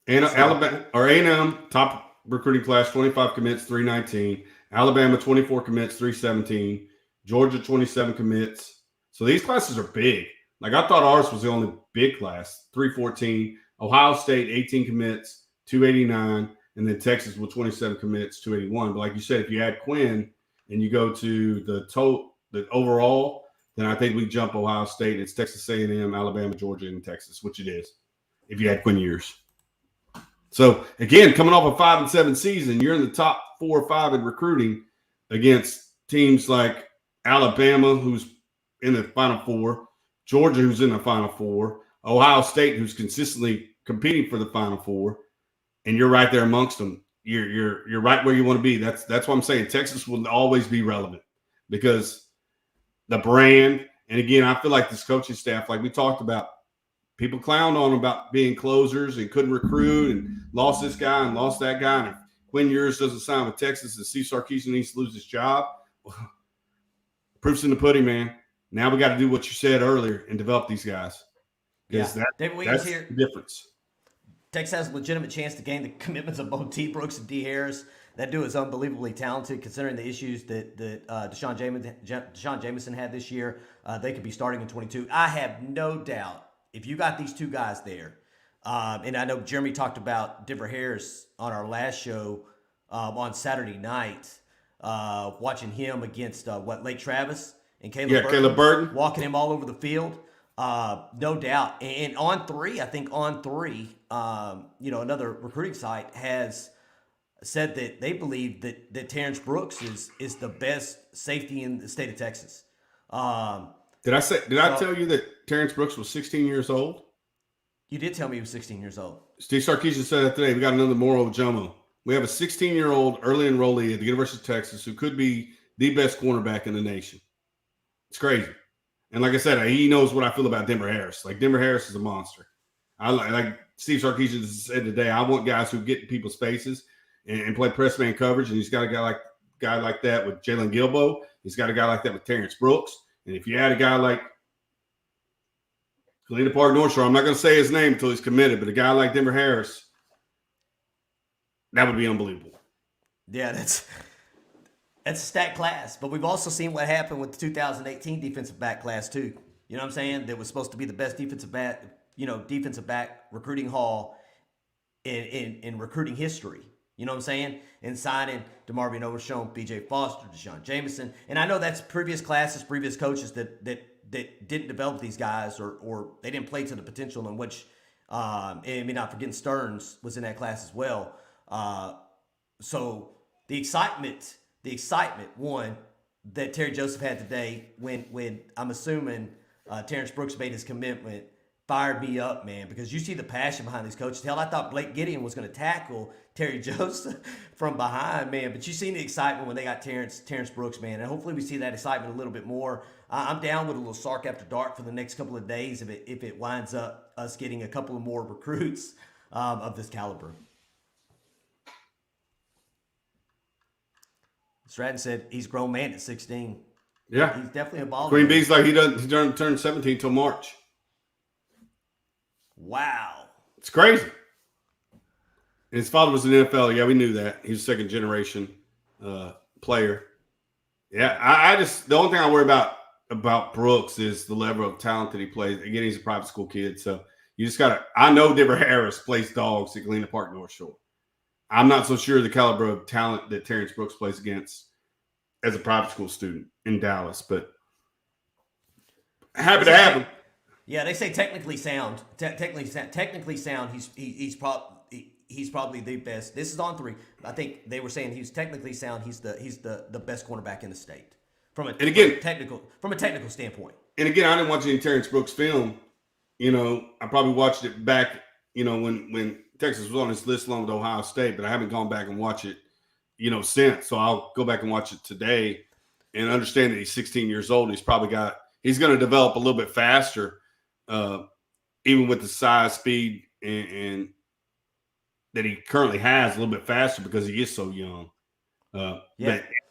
And Alabama or A&M top recruiting class, 25 commits, 319. Alabama 24 commits, 317. Georgia 27 commits. So these classes are big. Like I thought ours was the only big class, 314. Ohio State 18 commits, 289, and then Texas with 27 commits, 281. But like you said, if you add Quinn and you go to the overall, then I think we jump Ohio State. It's Texas A&M, Alabama, Georgia, and Texas, which it is if you add Quinn Ewers. So, again, coming off a 5-7 season, you're in the top 4 or 5 in recruiting against teams like Alabama, who's in the Final Four, Georgia, who's in the Final Four, Ohio State, who's consistently competing for the Final Four, and you're right there amongst them. You're right where you want to be. That's what I'm saying. Texas will always be relevant because the brand, and again, I feel like this coaching staff, like we talked about, people clowned on them about being closers and couldn't recruit and lost this guy and lost that guy. And if Quinn Ewers doesn't sign with Texas and Steve Sarkisian needs to lose his job, proof's in the pudding, man. Now we got to do what you said earlier and develop these guys. Because that's the difference. Texas has a legitimate chance to gain the commitments of both T. Brooks and D. Harris. That dude is unbelievably talented, considering the issues that Deshaun Jameson had this year. They could be starting in 22. I have no doubt if you got these two guys there, and I know Jeremy talked about Denver Harris on our last show on Saturday night, watching him against Lake Travis and Caleb Burton, walking him all over the field. No doubt. And on three, another recruiting site has said that they believe that Terrence Brooks is the best safety in the state of Texas. Did I tell you that Terrence Brooks was 16 years old? You did tell me he was 16 years old. Steve Sarkisian said that today. We got another moral of Jomo. We have a 16-year-old early enrollee at the University of Texas who could be the best cornerback in the nation. It's crazy. And like I said, he knows what I feel about Denver Harris. Like, Denver Harris is a monster. Like Steve Sarkisian said today, I want guys who get in people's faces and play press man coverage. And he's got a guy like that with Jalen Gilbo. He's got a guy like that with Terrence Brooks. And if you add a guy like Galena Park North Shore, I'm not going to say his name until he's committed, but a guy like Denver Harris, that would be unbelievable. Yeah, that's a stacked class. But we've also seen what happened with the 2018 defensive back class too. You know what I'm saying? That was supposed to be the best defensive back recruiting haul in recruiting history. You know what I'm saying? And signing DeMarvion Overshown, BJ Foster, Deshaun Jameson. And I know that's previous classes, previous coaches that didn't develop these guys or they didn't play to the potential in which, and not forgetting Stearns was in that class as well. So the excitement, one, that Terry Joseph had today when I'm assuming Terrence Brooks made his commitment, fired me up, man, because you see the passion behind these coaches. Hell, I thought Blake Gideon was going to tackle Terry Joseph from behind, man. But you seen the excitement when they got Terrence Brooks, man. And hopefully we see that excitement a little bit more. I'm down with a little Sark after dark for the next couple of days if it winds up us getting a couple of more recruits of this caliber. Stratton said he's a grown man at 16. Yeah. He's definitely a baller. Queen Bee's like he doesn't turn 17 till March. Wow. It's crazy. And his father was in the NFL. Yeah, we knew that. He's a second generation player. Yeah, I just, the only thing I worry about Brooks is the level of talent that he plays. Again, he's a private school kid. So you just got to, I know Denver Harris plays dogs at Galena Park North Shore. I'm not so sure the caliber of talent that Terrence Brooks plays against as a private school student in Dallas, but happy to have him. Yeah, they say technically sound. Technically sound. He's probably the best. This is on 3. I think they were saying he's technically sound. He's the best cornerback in the state from a technical standpoint. And again, I didn't watch any Terrence Brooks film. You know, I probably watched it back. You know, when Texas was on his list along with Ohio State, but I haven't gone back and watched it. You know, since. So I'll go back and watch it today and understand that he's 16 years old. He's going to develop a little bit faster. Even with the size, speed, and that he currently has, a little bit faster because he is so young. But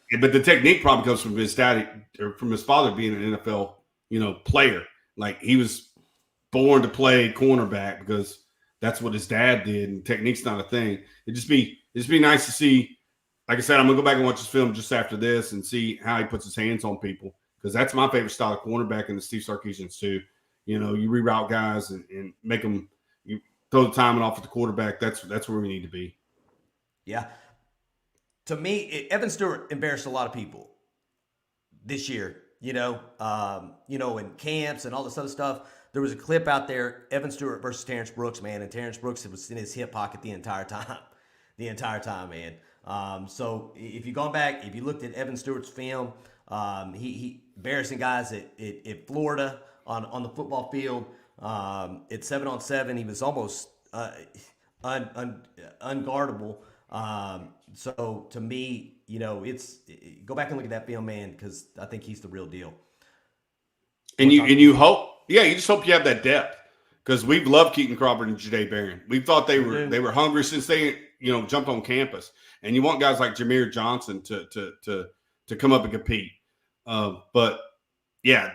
the technique probably comes from his daddy or from his father being an NFL, player. Like, he was born to play cornerback because that's what his dad did, and technique's not a thing. It'd just be nice to see. Like I said, I'm gonna go back and watch his film just after this and see how he puts his hands on people, because that's my favorite style of cornerback, and the Steve Sarkisian's too. You reroute guys and make them, you throw the timing off at the quarterback. That's where we need to be. Yeah. To me, Evan Stewart embarrassed a lot of people this year, in camps and all this other stuff. There was a clip out there, Evan Stewart versus Terrence Brooks, man, and Terrence Brooks was in his hip pocket the entire time, man. So if you've gone back, if you looked at Evan Stewart's film, he embarrassing guys at Florida on the football field. At 7-on-7, he was almost unguardable. So to me, it's go back and look at that film, man, because I think he's the real deal. And you hope, you just hope you have that depth, because we've loved Keaton Crawford and Ja'Day Barron. We thought they were hungry since they jumped on campus, and you want guys like Jameer Johnson to come up and compete. But yeah,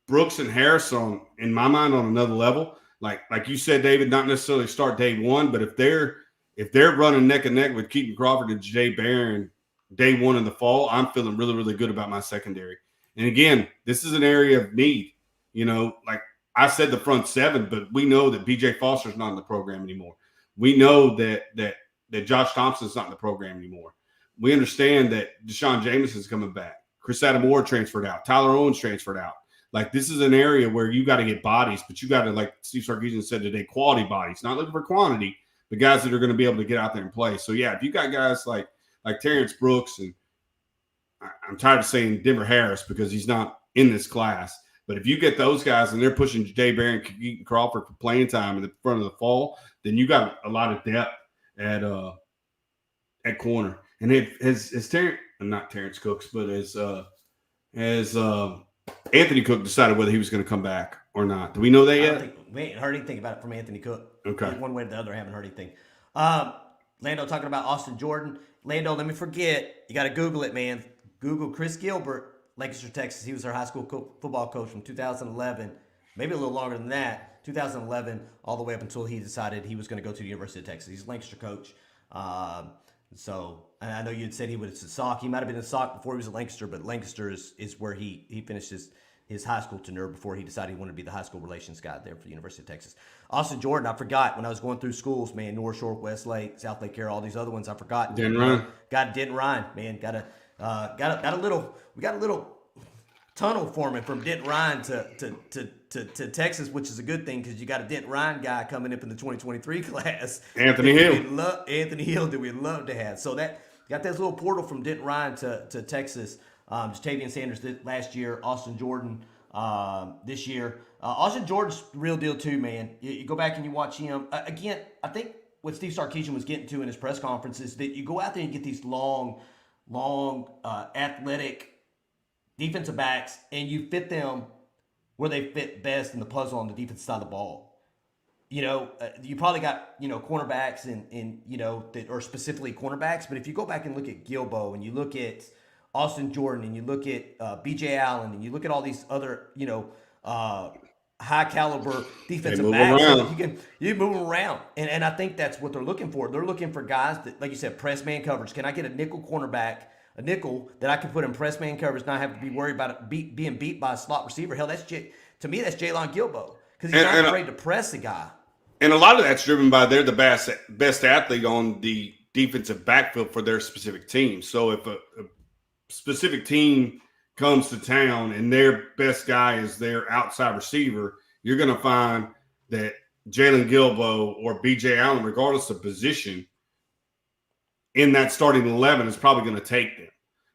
Brooks and Harris in my mind on another level. Like you said, David, not necessarily start day one, but if they're if they're running neck and neck with Keaton Crawford and Jay Barron day one in the fall, I'm feeling really, really good about my secondary. And again, this is an area of need. Like I said, the front seven, but we know that B.J. Foster's not in the program anymore. We know that Josh Thompson's not in the program anymore. We understand that Deshaun Jameson's coming back. Chris Adam Ward transferred out. Tyler Owens transferred out. Like, this is an area where you got to get bodies, but you got to, like Steve Sarkisian said today, quality bodies. Not looking for quantity, but guys that are going to be able to get out there and play. So, yeah, if you got guys like Terrence Brooks, and I'm tired of saying Denver Harris because he's not in this class, but if you get those guys and they're pushing Jay Barron and Keaton Crawford for playing time in the front of the fall, then you got a lot of depth at corner. And has Terrence, not Terrence Cooks, but as Anthony Cook decided whether he was going to come back or not. Do we know that yet? We ain't heard anything about it from Anthony Cook. Okay. One way or the other, I haven't heard anything. Lando talking about Austin Jordan. Lando, let me forget. You got to Google it, man. Google Chris Gilbert, Lancaster, Texas. He was our high school football coach from 2011, maybe a little longer than that, 2011, all the way up until he decided he was going to go to the University of Texas. He's a Lancaster coach. So I know you had said he was at Sauk. He might have been at Sauk before he was at Lancaster, but Lancaster is where he finished his high school tenure before he decided he wanted to be the high school relations guy there for the University of Texas. Austin Jordan, I forgot when I was going through schools, man, North Shore, Westlake, South Lake Carroll, all these other ones I forgot. Denton Ryan. Got Denton Ryan, man. We got a little tunnel forming from Denton Ryan to Texas, which is a good thing because you got a Denton Ryan guy coming up in the 2023 class. Anthony Hill. Anthony Hill that we'd love to have. So that got this little portal from Denton Ryan to Texas. Jatavian Sanders last year, Austin Jordan this year. Austin Jordan's the real deal too, man. You go back and you watch him. Again, I think what Steve Sarkisian was getting to in his press conference is that you go out there and get these long, athletic defensive backs, and you fit them where they fit best in the puzzle on the defensive side of the ball. You probably got, cornerbacks and that are specifically cornerbacks. But if you go back and look at Gilbo and you look at Austin Jordan and you look at B.J. Allen and you look at all these other, high caliber defensive backs, you move them around. And I think that's what they're looking for. They're looking for guys that, like you said, press man coverage. Can I get a nickel cornerback, a nickel that I can put in press man coverage, not have to be worried about it being beat by a slot receiver? Hell, to me, that's Jalen Gilbo because he's not afraid to press the guy. And a lot of that's driven by they're the best athlete on the defensive backfield for their specific team. So if a specific team comes to town and their best guy is their outside receiver, you're going to find that Jalen Gilbo or B.J. Allen, regardless of position, in that starting 11 is probably going to take them,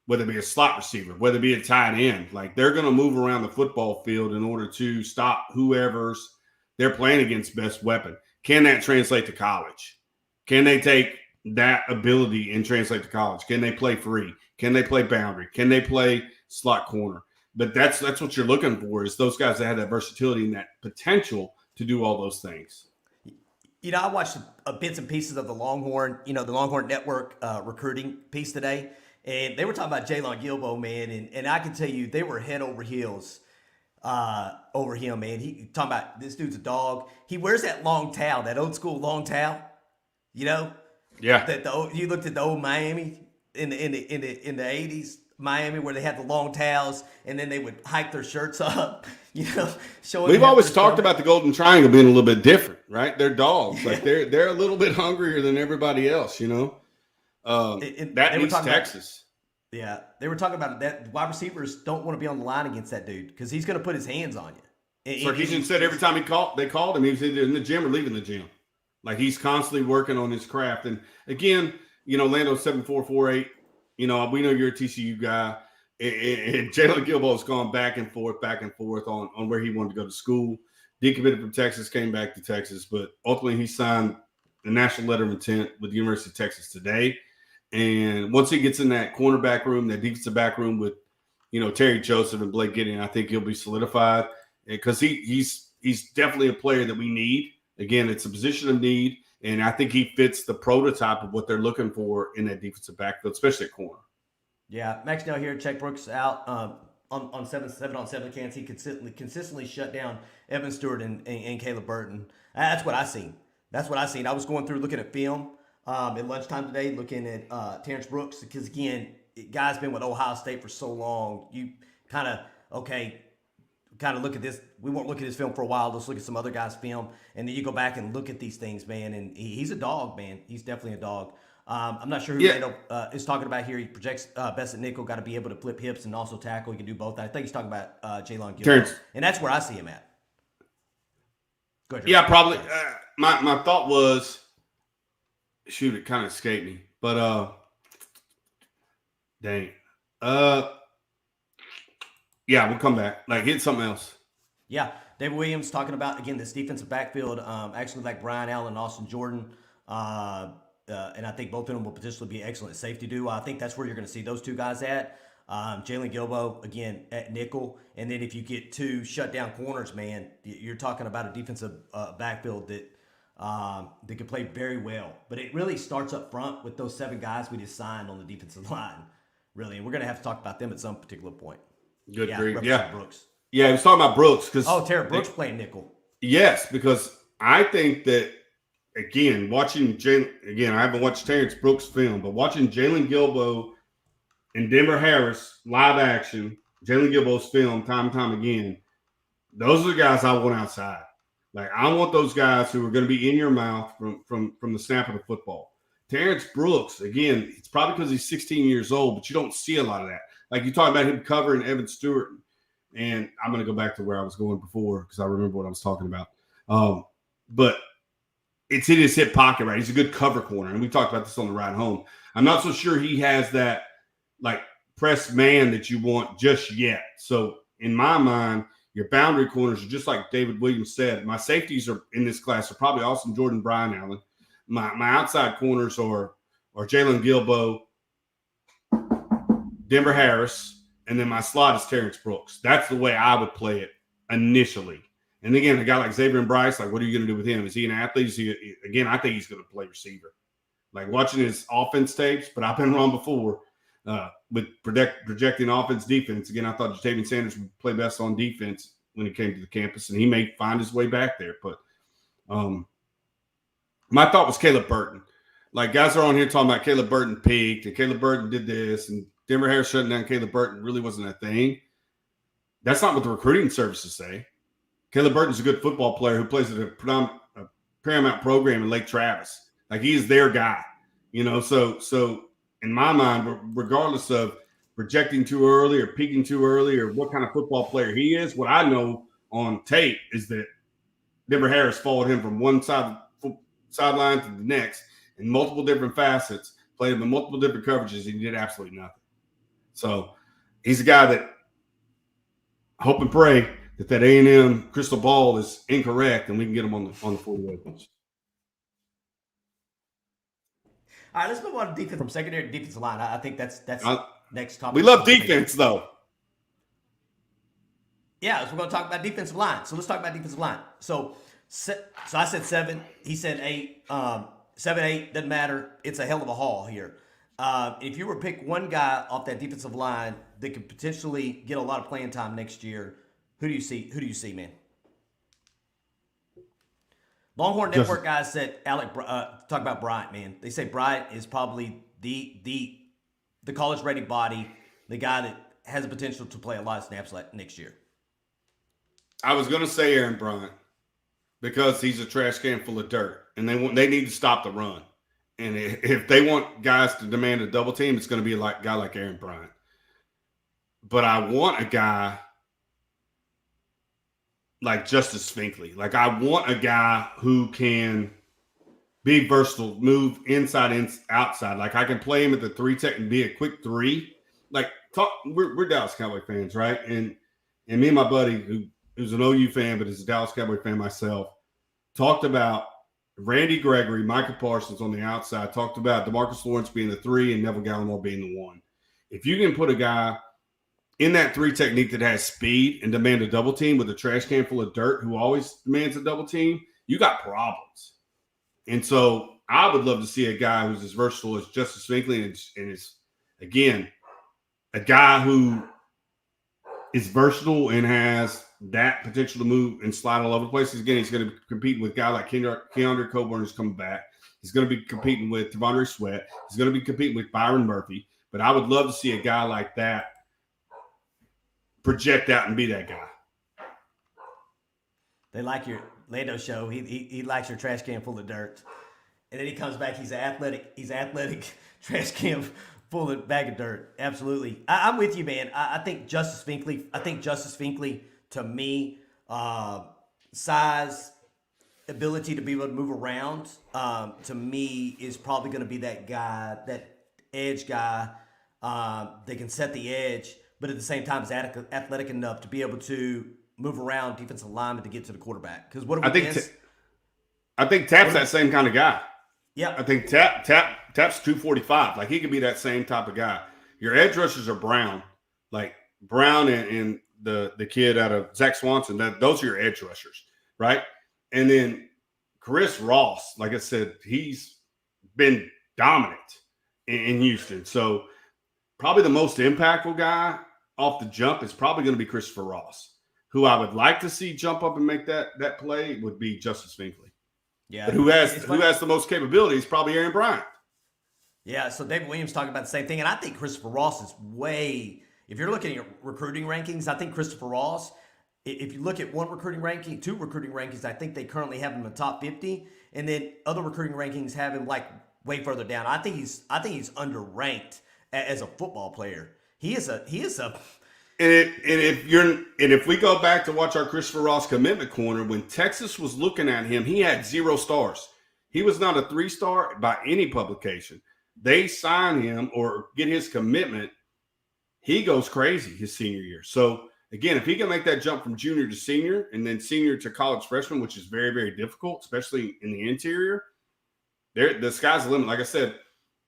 whether it be a slot receiver, whether it be a tight end. Like, they're going to move around the football field in order to stop whoever's they're playing against best weapon. Can that translate to college? Can they take that ability and translate to college? Can they play free? Can they play boundary? Can they play slot corner? But that's what you're looking for, is those guys that have that versatility and that potential to do all those things. I watched bits and pieces of the Longhorn, the Longhorn Network recruiting piece today, and they were talking about Jalen Gilbo, man, and I can tell you they were head over heels over him, man. He talking about this dude's a dog. He wears that long towel, that old school long towel, Yeah. That you looked at the old Miami in the 80s. Miami, where they had the long towels and then they would hike their shirts up, showing. We've always talked about the Golden Triangle being a little bit different, right? They're dogs. Like they're a little bit hungrier than everybody else, that means Texas. They were talking about that. Wide receivers don't want to be on the line against that dude because he's going to put his hands on you. Sarkisian said every time they called him, he was either in the gym or leaving the gym. Like, he's constantly working on his craft. And again, Lando 7448. We know you're a TCU guy, and Jalen Gilbo's gone back and forth on where he wanted to go to school. Decommitted from Texas, came back to Texas, but ultimately he signed the national letter of intent with the University of Texas today. And once he gets in that cornerback room, that defensive back room with, Terry Joseph and Blake Gideon, I think he'll be solidified because he's definitely a player that we need. Again, it's a position of need. And I think he fits the prototype of what they're looking for in that defensive backfield, especially at corner. Yeah, Max Nell here. Check Brooks out on 7-on-7 cans. He consistently shut down Evan Stewart and Caleb Burton. That's what I seen. I was going through looking at film At lunchtime today, looking at Terrence Brooks, because again, guy's been with Ohio State for so long. You kind of look at this. We won't look at his film for a while. Let's look at some other guys' film, and then you go back and look at these things, man. And he's a dog, man. He's definitely a dog. I'm not sure who Randall is talking about here. He projects best at nickel, got to be able to flip hips and also tackle. He can do both. I think he's talking about Jalen Gilbert, and that's where I see him at. Go ahead, yeah, probably. My thought was, shoot, it kind of escaped me, but dang, yeah, we'll come back. Like, hit something else. Yeah, David Williams talking about, again, this defensive backfield, actually like Brian Allen and Austin Jordan. And I think both of them will potentially be excellent safety duo. I think that's where you're going to see those two guys at. Jalen Gilbo, again, at nickel. And then if you get two shutdown corners, man, you're talking about a defensive backfield that can play very well. But it really starts up front with those 7 guys we just signed on the defensive line, really. And we're going to have to talk about them at some particular point. Good grief. Yeah. Brooks. Yeah, he was talking about Brooks. Terry Brooks playing nickel. Yes, because I think that, again, watching I haven't watched Terrence Brooks' film, but watching Jalen Gilbo and Denver Harris live action, Jalen Gilbo's film time and time again, those are the guys I want outside. Like, I want those guys who are going to be in your mouth from the snap of the football. Terrence Brooks, again, it's probably because he's 16 years old, but you don't see a lot of that. Like, you talk about him covering Evan Stewart, and I'm going to go back to where I was going before because I remember what I was talking about. But it's in his hip pocket, right? He's a good cover corner, and we talked about this on the ride home. I'm not so sure he has that, like, press man that you want just yet. So, in my mind, your boundary corners are just like David Williams said. My safeties are in this class are probably Austin Jordan, Brian Allen. My outside corners are Jalen Gilbo, Denver Harris, and then my slot is Terrence Brooks. That's the way I would play it initially. And again, a guy like Xavier Bryce, like, what are you going to do with him? Is he an athlete? I think he's going to play receiver. Like, watching his offense tapes, but I've been wrong before with projecting offense, defense. Again, I thought Jatavian Sanders would play best on defense when he came to the campus, and he may find his way back there. But my thought was Caleb Burton. Like, guys are on here talking about Caleb Burton peaked, and Caleb Burton did this, and Denver Harris shutting down Caleb Burton really wasn't a thing. That's not what the recruiting services say. Caleb Burton's a good football player who plays at a Paramount program in Lake Travis. Like, he is their guy, So in my mind, regardless of projecting too early or peaking too early or what kind of football player he is, what I know on tape is that Denver Harris followed him from one sideline to the next in multiple different facets, played him in multiple different coverages, and he did absolutely nothing. So he's a guy that hope and pray that A&M crystal ball is incorrect and we can get him on the 40-yard bench. All right, let's move on to defense from secondary to defensive line. I think that's next topic. We love defense, though. Yeah, so we're going to talk about defensive line. So let's talk about defensive line. So I said 7. He said 8. 7, 8, doesn't matter. It's a hell of a haul here. If you were to pick one guy off that defensive line that could potentially get a lot of playing time next year, who do you see, man? Longhorn Network guys said talk about Bryant, man. They say Bryant is probably the college ready body, the guy that has the potential to play a lot of snaps next year. I was going to say Aaron Bryant because he's a trash can full of dirt, and they need to stop the run. And if they want guys to demand a double team, it's going to be a guy like Aaron Bryant. But I want a guy like Justice Finkley. Like, I want a guy who can be versatile, move inside and outside. Like, I can play him at the 3 tech and be a quick 3. Like, we're Dallas Cowboy fans, right? And me and my buddy, who's an OU fan but is a Dallas Cowboy fan myself, talked about Randy Gregory, Micah Parsons on the outside, talked about DeMarcus Lawrence being the 3 and Neville Gallimore being the 1. If you can put a guy in that 3 technique that has speed and demand a double team with a trash can full of dirt who always demands a double team, you got problems. And so I would love to see a guy who's as versatile as Justice Finkley and is, again, a guy who is versatile and has that potential to move and slide all over the place. Again, he's going to compete with a guy like Keandre Coburn who's coming back. He's going to be competing with Devondre Sweat. He's going to be competing with Byron Murphy. But I would love to see a guy like that project out and be that guy. They like your Lando show. He likes your trash can full of dirt, and then he comes back. He's athletic trash can full of bag of dirt. Absolutely, I'm with you, man. I think Justice Finkley to me, size, ability to be able to move around, to me is probably going to be that guy, that edge guy. They can set the edge, but at the same time is athletic enough to be able to move around defensive linemen to get to the quarterback. Because what do we miss? I think Tap's that same kind of guy. Yeah, I think Tap's 245. Like he could be that same type of guy. Your edge rushers are Brown, like Brown and the kid out of Zach Swanson. Those are your edge rushers, right? And then Chris Ross, like I said, he's been dominant in Houston. So probably the most impactful guy off the jump is probably going to be Christopher Ross. Who I would like to see jump up and make that play would be Justice Finkley. Yeah. But who has the most capabilities? Probably Aaron Bryant. Yeah, so David Williams talking about the same thing. And I think Christopher Ross is if you're looking at recruiting rankings, I think Christopher Ross, if you look at one recruiting ranking, two recruiting rankings, I think they currently have him in the top 50. And then other recruiting rankings have him like way further down. I think he's underranked as a football player. He is a And if we go back to watch our Christopher Ross commitment corner, when Texas was looking at him, he had 0 stars. He was not a 3-star by any publication. They sign him or get his commitment, he goes crazy his senior year. So again, if he can make that jump from junior to senior and then senior to college freshman, which is very, very difficult, especially in the interior, the sky's the limit. Like I said,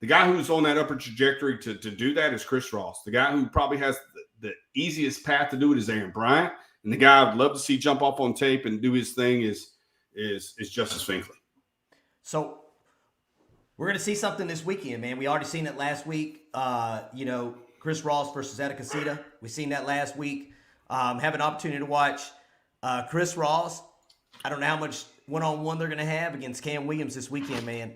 the guy who's on that upper trajectory to do that is Chris Ross. The guy who probably has the easiest path to do it is Aaron Bryant. And the guy I'd love to see jump off on tape and do his thing is Justice Finkley. So we're going to see something this weekend, man. We already seen it last week. Chris Ross versus Atakasita. We seen that last week. Have an opportunity to watch Chris Ross. I don't know how much one-on-one they're going to have against Cam Williams this weekend, man.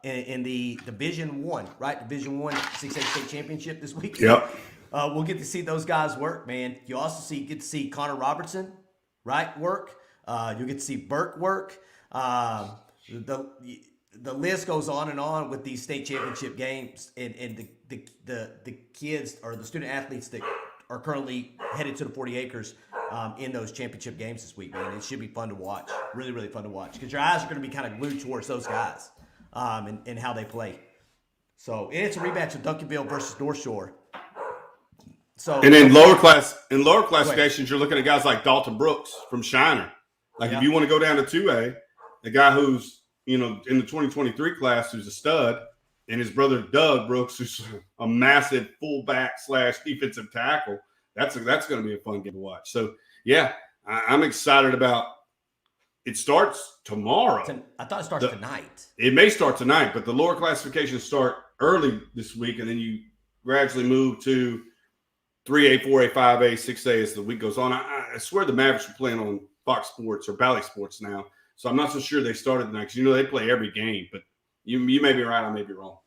In the Division I, right? Division I 6A state championship this weekend. Yep. We'll get to see those guys work, man. You also get to see Connor Robertson, right, work. You'll get to see Burke work. The list goes on and on with these state championship games and the kids or the student athletes that are currently headed to the 40 acres in those championship games this week, man. It should be fun to watch. Really, really fun to watch because your eyes are going to be kind of glued towards those guys and how they play. So it's a rematch of Duncanville versus North Shore. So, and in lower classifications, you're looking at guys like Dalton Brooks from Shiner. Like if you want to go down to 2A, the guy who's in the 2023 class who's a stud, and his brother Doug Brooks, who's a massive fullback / defensive tackle. That's going to be a fun game to watch. So yeah, I'm excited about. It starts tomorrow. I thought it starts tonight. It may start tonight, but the lower classifications start early this week, and then you gradually move to 3A, 4A, 5A, 6A as the week goes on. I swear the Mavericks are playing on Fox Sports or Bally Sports now, so I'm not so sure they started tonight because they play every game. But you may be right, I may be wrong.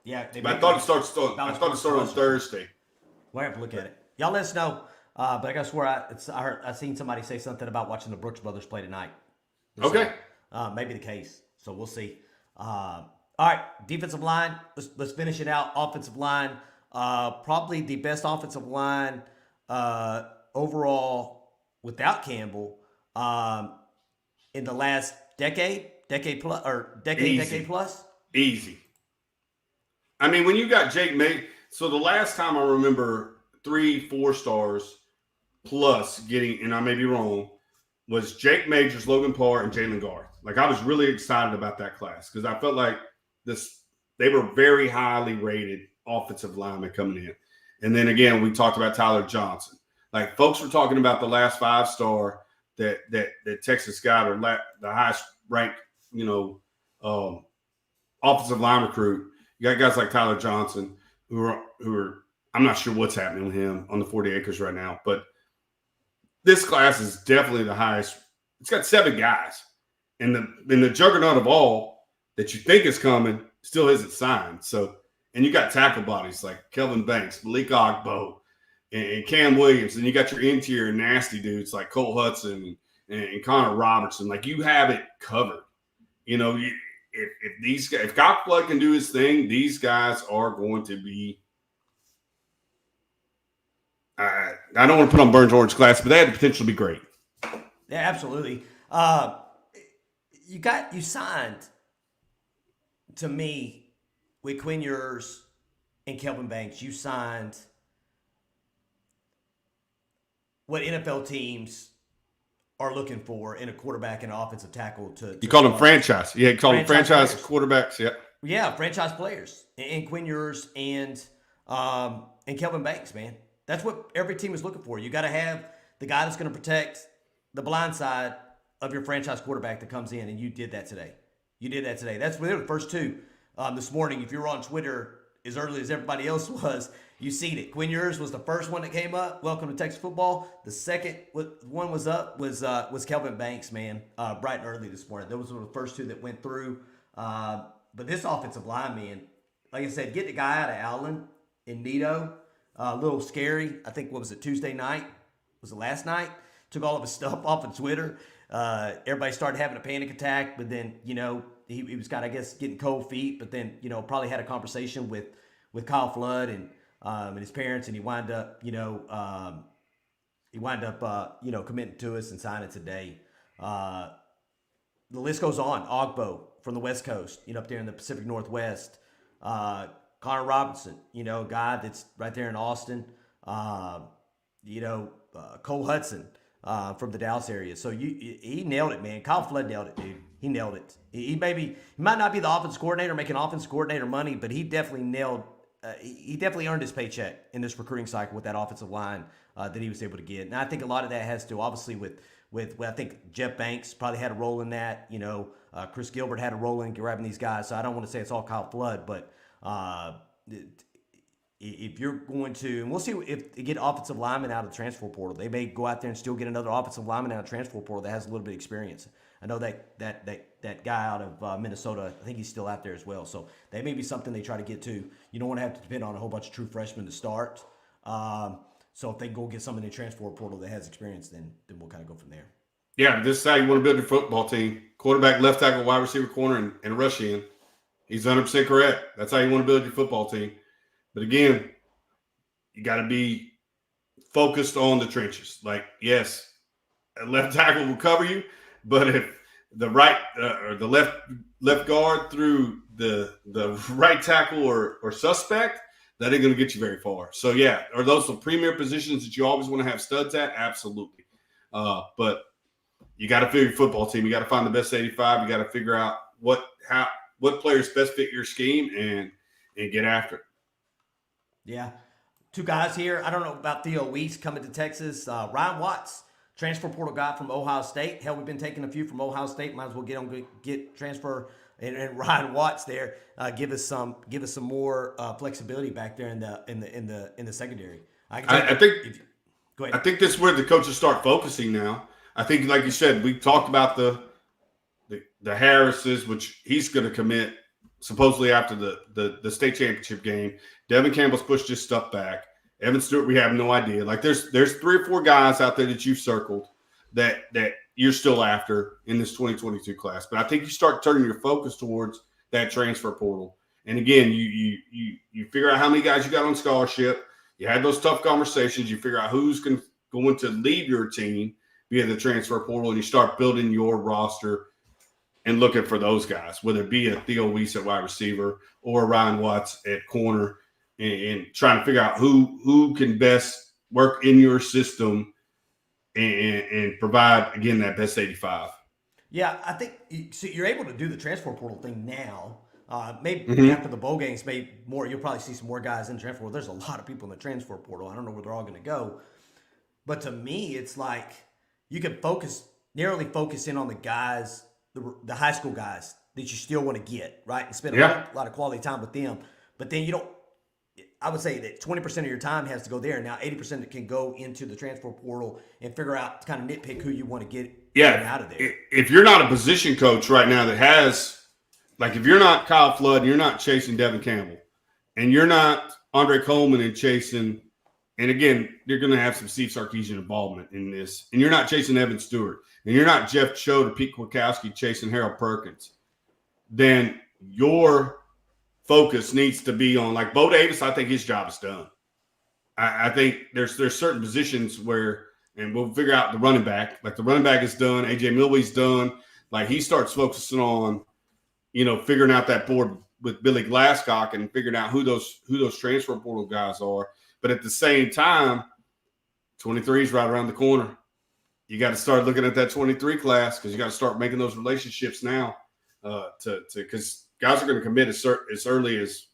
Yeah, but I thought it started on Thursday. We'll have to look at it. Y'all let us know. But I got to swear, I seen somebody say something about watching the Brooks brothers play tonight. Okay, maybe the case. So we'll see. All right, defensive line. Let's finish it out. Offensive line. Probably the best offensive line overall without Campbell in the last decade plus. Easy. I mean, when you got Jake May, so the last time I remember 3-4 stars plus getting, and I may be wrong, was Jake Majors, Logan Parr, and Jalen Garth. Like I was really excited about that class because I felt like they were very highly rated offensive linemen coming in. And then again, we talked about Tyler Johnson. Like folks were talking about the last 5-star that Texas got or the highest ranked, offensive line recruit. You got guys like Tyler Johnson who are I'm not sure what's happening with him on the 40 acres right now, but this class is definitely the highest. It's got 7 guys. And the juggernaut of all that you think is coming still isn't signed. So, and you got tackle bodies like Kelvin Banks, Malik Ogbo, and Cam Williams, and you got your interior nasty dudes like Cole Hudson and Connor Robertson. Like, you have it covered. You know, if Kyle Flood can do his thing, these guys are going to be. I don't want to put on Burns Orange class, but they have the potential to be great. Yeah, absolutely. You signed, to me, with Quinn Ewers and Kelvin Banks. You signed what NFL teams are looking for in a quarterback and offensive tackle. You call them franchise. Yeah, you call them franchise quarterbacks. Yeah. Yeah, franchise players. And Quinn Ewers and Kelvin Banks, man. That's what every team is looking for. You got to have the guy that's going to protect the blind side of your franchise quarterback that comes in, and you did that today. That's where the first two this morning. If you were on Twitter as early as everybody else was, you seen it. Quinn Ewers was the first one that came up. Welcome to Texas football. The second one was up was Kelvin Banks, man. Bright and early this morning. Those were the first two that went through. But this offensive line, man, like I said, get the guy out of Allen and Nito. A little scary. I think, what was it, Tuesday night? Was it last night? Took all of his stuff off of Twitter. Everybody started having a panic attack, but then, you know, he was kind of, I guess, getting cold feet, but then, you know, probably had a conversation with Kyle Flood and his parents, and he wound up, committing to us and signing today. The list goes on. Ogbo from the West Coast, up there in the Pacific Northwest. Connor Robinson, a guy that's right there in Austin. Cole Hudson from the Dallas area. So he nailed it, man. Kyle Flood nailed it, dude. He nailed it. He might not be the offense coordinator making offense coordinator money, but he definitely earned his paycheck in this recruiting cycle with that offensive line that he was able to get. And I think a lot of that has to, obviously, with I think Jeff Banks probably had a role in that. Chris Gilbert had a role in grabbing these guys. So I don't want to say it's all Kyle Flood, but if you're going to, and we'll see if they get offensive linemen out of the transfer portal. They may go out there and still get another offensive lineman out of the transfer portal that has a little bit of experience. I know that guy out of Minnesota, I think he's still out there as well. So that may be something they try to get to. You don't want to have to depend on a whole bunch of true freshmen to start. So if they go get someone in the transfer portal that has experience, then we'll kind of go from there. Yeah, this is how you want to build your football team. Quarterback, left tackle, wide receiver, corner, and rush in. He's 100% correct. That's how you want to build your football team. But again, you got to be focused on the trenches. Like, yes, a left tackle will cover you, but if the right or the left guard through the right tackle or suspect, that ain't going to get you very far. So, yeah, are those some premier positions that you always want to have studs at? Absolutely. But you got to figure your football team. You got to find the best 85. You got to figure out what players best fit your scheme and get after it. Yeah. Two guys here. I don't know about Theo Weiss coming to Texas. Ryan Watts, transfer portal guy from Ohio State. Hell, we've been taking a few from Ohio State. Might as well get transfer and Ryan Watts there. Give us some more flexibility back there in the secondary. I think this is where the coaches start focusing now. I think, like you said, we talked about the Harrises, which he's going to commit supposedly after the state championship game. Devin Campbell's pushed his stuff back. Evan Stewart, we have no idea. Like, there's 3 or 4 guys out there that you've circled that you're still after in this 2022 class. But I think you start turning your focus towards that transfer portal. And again, you figure out how many guys you got on scholarship. You had those tough conversations. You figure out who's going to leave your team via the transfer portal, and you start building your roster and looking for those guys, whether it be a Theo Weiss at wide receiver or Ryan Watts at corner, and trying to figure out who can best work in your system and provide, again, that best 85. Yeah, I think you're able to do the transfer portal thing now. Maybe after the bowl games, you'll probably see some more guys in the transfer portal. There's a lot of people in the transfer portal. I don't know where they're all going to go. But to me, it's like you can narrowly focus in on the guys, the high school guys that you still want to get, right? And spend a lot of quality time with them. But then I would say that 20% of your time has to go there. Now 80% can go into the transfer portal and figure out, kind of nitpick who you want to get out of there. If you're not a position coach right now that has Like if you're not Kyle Flood and you're not chasing Devin Campbell and you're not Andre Coleman and chasing, and again, you're going to have some Steve Sarkisian involvement in this, and you're not chasing Evan Stewart and you're not Jeff Choate or Pete Kwiatkowski chasing Harold Perkins, then your focus needs to be on, like Bo Davis, I think his job is done. I think there's certain positions where, and we'll figure out the running back. Like the running back is done. AJ Milway's done. Like he starts focusing on, figuring out that board with Billy Glasscock and figuring out who those transfer portal guys are. But at the same time, 23 is right around the corner. You got to start looking at that 23 class because you got to start making those relationships now. Because guys are going to commit as early as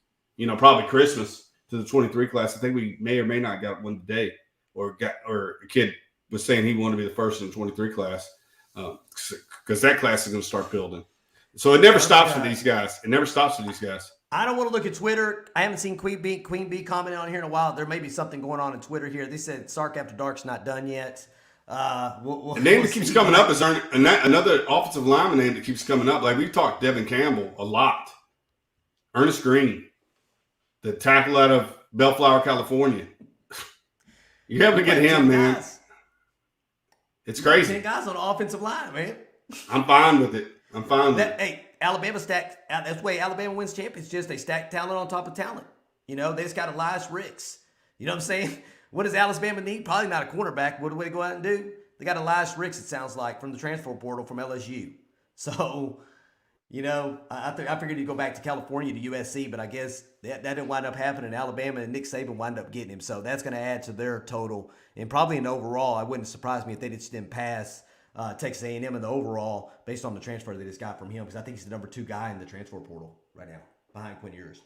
probably Christmas to the 23 class. I think we may or may not got one today, or a kid was saying he wanted to be the first in the 23 class because that class is going to start building. So it never stops for these guys. I don't want to look at Twitter. I haven't seen Queen Bee commenting on here in a while. There may be something going on in Twitter here. They said Sark After Dark's not done yet. The name that keeps coming up is another offensive lineman name that keeps coming up. Like we've talked Devin Campbell a lot. Ernest Green, the tackle out of Bellflower, California. You have to get him, man. Guys. It's crazy. 10 guys on the offensive line, man. I'm fine with it. Hey, Alabama stacked. That's the way Alabama wins championships. They stack talent on top of talent. They just got Elias Ricks. You know what I'm saying? What does Alabama need? Probably not a cornerback. What do they go out and do? They got Elias Ricks, it sounds like, from the transfer portal from LSU. So, I figured he'd go back to California to USC, but I guess that didn't wind up happening. Alabama and Nick Saban wind up getting him. So that's going to add to their total. And probably in overall, I wouldn't surprise me if they just didn't pass Texas A&M in the overall based on the transfer they just got from him, because I think he's the number 2 guy in the transfer portal right now, behind Quinn Ewers.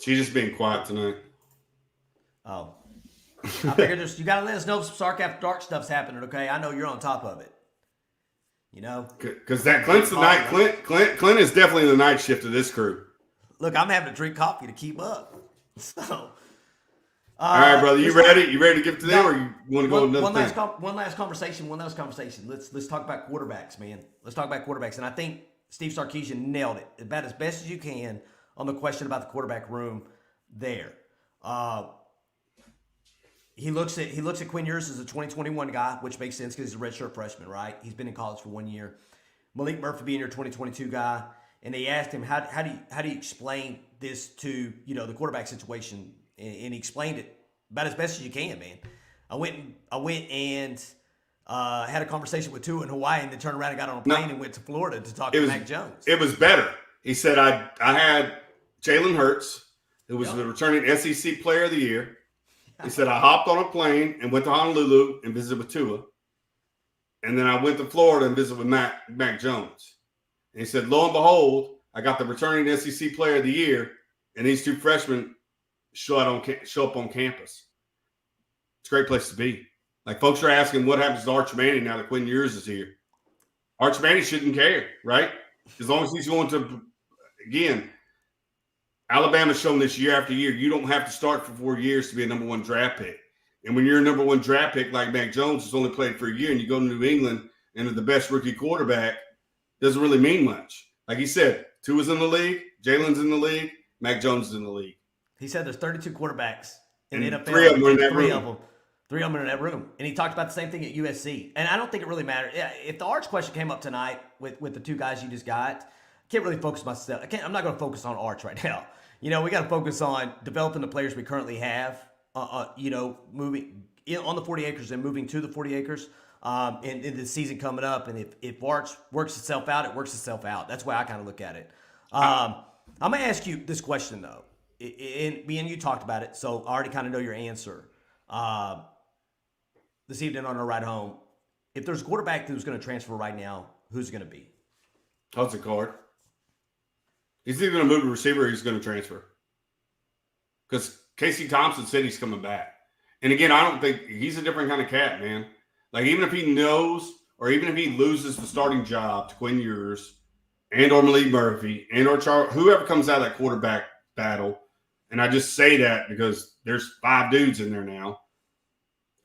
She's just being quiet tonight. Oh. I figured you got to let us know if some Sark After Dark stuff's happening, okay? I know you're on top of it. Because that Clint's the night. Clint is definitely the night shift of this crew. Look, I'm having to drink coffee to keep up. So, all right, brother, you ready? You ready to give to them, or you want to go another thing? One last conversation. Let's talk about quarterbacks, man. Let's talk about quarterbacks, and I think Steve Sarkisian nailed it about as best as you can on the question about the quarterback room there. He looks at Quinn Ewers as a 2021 guy, which makes sense because he's a redshirt freshman, right? He's been in college for 1 year. Malik Murphy being your 2022 guy, and they asked him how do you explain this to the quarterback situation, and he explained it about as best as you can, man. I went and had a conversation with Tua in Hawaii, and then turned around and got on a plane and went to Florida to talk to Mac Jones. It was better. He said I had Jalen Hurts, who was the returning SEC Player of the Year. He said, I hopped on a plane and went to Honolulu and visited with Tua. And then I went to Florida and visited with Mac Jones. And he said, lo and behold, I got the returning SEC Player of the Year, and these 2 freshmen show up on campus. It's a great place to be. Like, folks are asking what happens to Arch Manning now that Quinn Ewers is here. Arch Manning shouldn't care, right? As long as he's going to, again, Alabama's shown this year after year, you don't have to start for 4 years to be a number 1 draft pick. And when you're a number 1 draft pick like Mac Jones, who's only played for a year, and you go to New England and are the best rookie quarterback, doesn't really mean much. Like he said, Tua's in the league, Jalen's in the league, Mac Jones is in the league. He said there's 32 quarterbacks in the NFL. 3 of them are in that room. 3 of them are in that room. And he talked about the same thing at USC. And I don't think it really mattered. Yeah, if the Arch question came up tonight with the 2 guys you just got, I can't really focus myself. I'm not going to focus on Arch right now. We got to focus on developing the players we currently have, moving on the 40 acres and moving to the 40 acres in the season coming up. And if Arch works itself out, it works itself out. That's why I kind of look at it. I'm going to ask you this question, though. Me and you talked about it, so I already kind of know your answer. This evening on our ride home, if there's a quarterback who's going to transfer right now, who's it going to be? Hudson Card. He's either going to move to receiver or he's going to transfer. Because Casey Thompson said he's coming back. And again, I don't think he's a different kind of cat, man. Like, even if he knows, or even if he loses the starting job to Quinn Ewers and or Malik Murphy and or Charles, whoever comes out of that quarterback battle, and I just say that because there's 5 dudes in there now,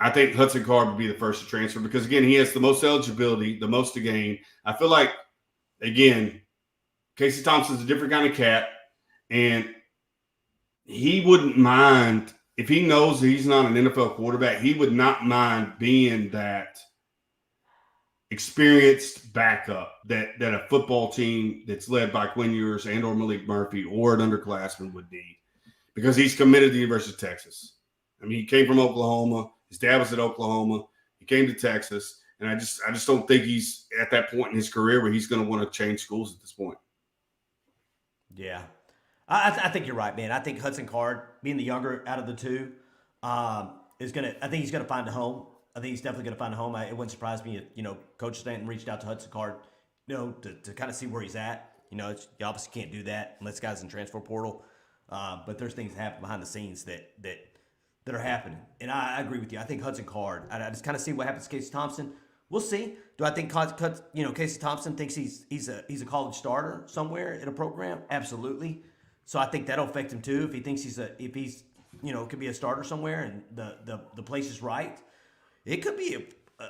I think Hudson Card would be the first to transfer because, again, he has the most eligibility, the most to gain. I feel like, again, Casey Thompson's a different kind of cat, and he wouldn't mind if he knows he's not an NFL quarterback. He would not mind being that experienced backup that a football team that's led by Quinn Ewers and or Malik Murphy or an underclassman would need, because he's committed to the University of Texas. I mean, he came from Oklahoma. His dad was at Oklahoma. He came to Texas, and I just don't think he's at that point in his career where he's going to want to change schools at this point. Yeah. I think you're right, man. I think Hudson Card, being the younger out of the two, is going to – I think he's going to find a home. I think he's definitely going to find a home. It wouldn't surprise me if, Coach Stanton reached out to Hudson Card, to kind of see where he's at. You obviously can't do that unless guys in transfer portal. But there's things that happen behind the scenes that are happening. And I agree with you. I think Hudson Card, I just kind of see what happens to Casey Thompson. We'll see. Do I think Casey Thompson thinks he's a college starter somewhere in a program? Absolutely. So I think that'll affect him too. If he thinks could be a starter somewhere and the place is right. It could be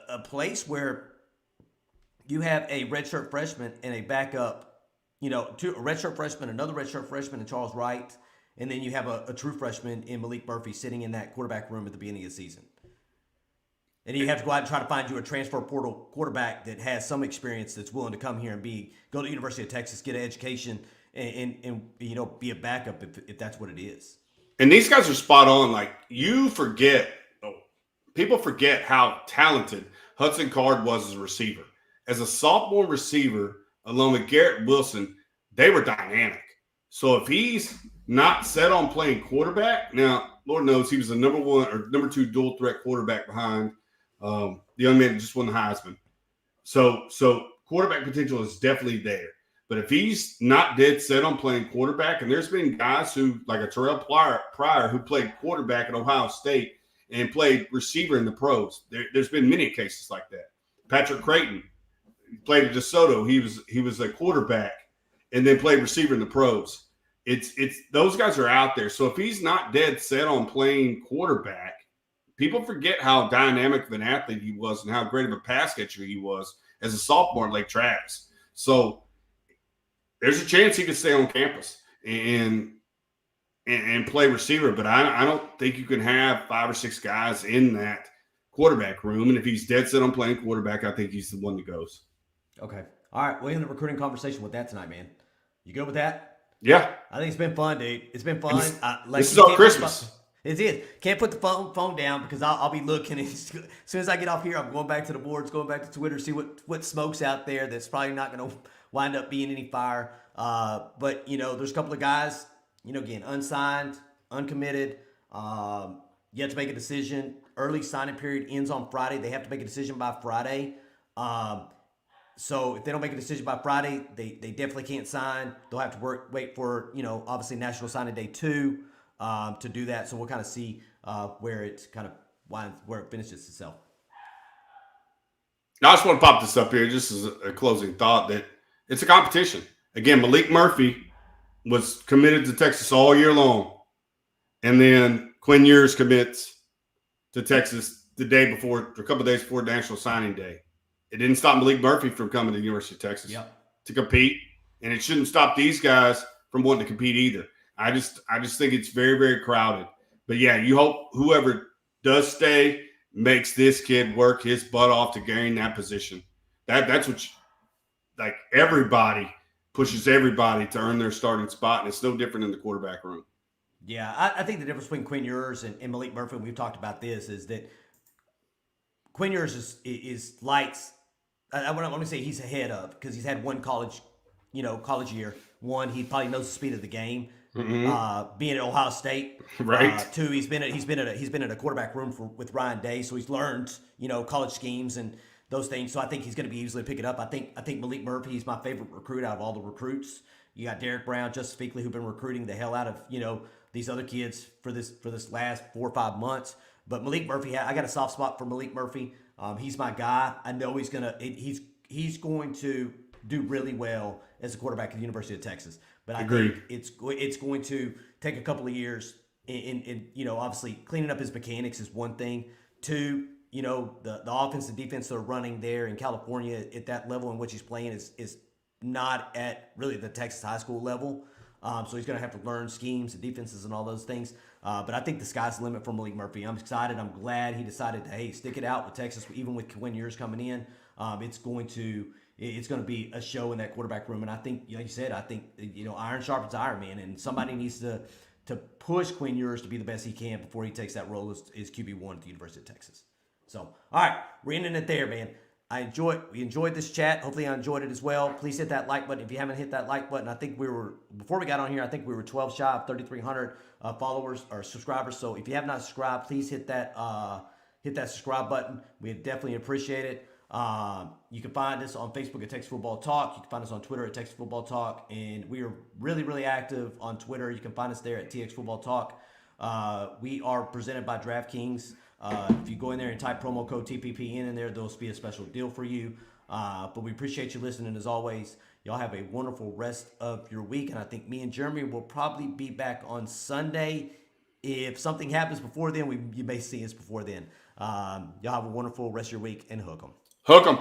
a place where you have a redshirt freshman and a backup, a redshirt freshman, another redshirt freshman in Charles Wright, and then you have a true freshman in Malik Murphy sitting in that quarterback room at the beginning of the season. And you have to go out and try to find you a transfer portal quarterback that has some experience, that's willing to come here and go to the University of Texas, get an education, and be a backup if that's what it is. And these guys are spot on. Like, people forget how talented Hudson Card was as a receiver. As a sophomore receiver, along with Garrett Wilson, they were dynamic. So if he's not set on playing quarterback, now, Lord knows he was the number 1 or number 2 dual threat quarterback behind the young man that just won the Heisman. So quarterback potential is definitely there. But if he's not dead set on playing quarterback, and there's been guys who, like a Terrell Pryor, who played quarterback at Ohio State and played receiver in the pros. There's been many cases like that. Patrick Creighton played at DeSoto. He was a quarterback and then played receiver in the pros. It's those guys are out there. So if he's not dead set on playing quarterback, people forget how dynamic of an athlete he was and how great of a pass catcher he was as a sophomore at Lake Travis. So there's a chance he could stay on campus and play receiver, but I don't think you can have 5 or 6 guys in that quarterback room. And if he's dead set on playing quarterback, I think he's the one that goes. Okay. All right. We'll end the recruiting conversation with that tonight, man. You good with that? Yeah. I think it's been fun, dude. It's been fun. This is all Christmas. It is. Can't put the phone down because I'll be looking. As soon as I get off here, I'm going back to the boards, going back to Twitter, see what smoke's out there that's probably not going to wind up being any fire. But, there's a couple of guys, again, unsigned, uncommitted, yet to make a decision. Early signing period ends on Friday. They have to make a decision by Friday. So if they don't make a decision by Friday, they definitely can't sign. They'll have to wait for, obviously National Signing Day 2 to do that. So we'll kind of see where it finishes itself. Now, I just want to pop this up here just as a closing thought that it's a competition. Again, Malik Murphy was committed to Texas all year long. And then Quinn Ewers commits to Texas a couple of days before National Signing Day. It didn't stop Malik Murphy from coming to the University of Texas to compete. And it shouldn't stop these guys from wanting to compete either. I just think it's very, very crowded. But, yeah, you hope whoever does stay makes this kid work his butt off to gain that position. That's what everybody pushes everybody to earn their starting spot, and it's no different in the quarterback room. Yeah, I think the difference between Quinn Ewers and Malik Murphy, and we've talked about this, is that Quinn Ewers is lights. I want to say he's ahead of, because he's had one college year. One, he probably knows the speed of the game. Mm-hmm. Being at Ohio State, right? 2, he's been at a quarterback room with Ryan Day, so he's learned college schemes and those things. So I think he's going to be easily pick it up. I think Malik Murphy is my favorite recruit out of all the recruits. You got Derek Brown, Justice Feakley, who've been recruiting the hell out of these other kids for this last 4 or 5 months. But Malik Murphy, I got a soft spot for Malik Murphy. He's my guy. I know he's going to do really well as a quarterback at the University of Texas. But I think it's going to take a couple of years. In obviously cleaning up his mechanics is one thing. 2, the offense and defense they're running there in California at that level in which he's playing is not at really the Texas high school level. So he's going to have to learn schemes and defenses and all those things. But I think the sky's the limit for Malik Murphy. I'm excited. I'm glad he decided to, hey, stick it out with Texas, even with Quinn Ewers coming in. It's going to be a show in that quarterback room. And I think, like you said, iron sharpens iron, man. And somebody needs to push Quinn Ewers to be the best he can before he takes that role as QB1 at the University of Texas. So, all right, we're ending it there, man. We enjoyed this chat. Hopefully I enjoyed it as well. Please hit that like button if you haven't hit that like button. I think before we got on here, I think we were 12 shy of 3,300 followers or subscribers. So if you have not subscribed, please hit that subscribe button. We definitely appreciate it. You can find us on Facebook at Texas Football Talk. You can find us on Twitter at Texas Football Talk. And we are really, really active on Twitter. You can find us there at TX Football Talk. We are presented by DraftKings. If you go in there and type promo code TPPN in there, there'll be a special deal for you. But we appreciate you listening as always. Y'all have a wonderful rest of your week. And I think me and Jeremy will probably be back on Sunday. If something happens before then, you may see us before then. Y'all have a wonderful rest of your week and hook 'em. Hook 'em.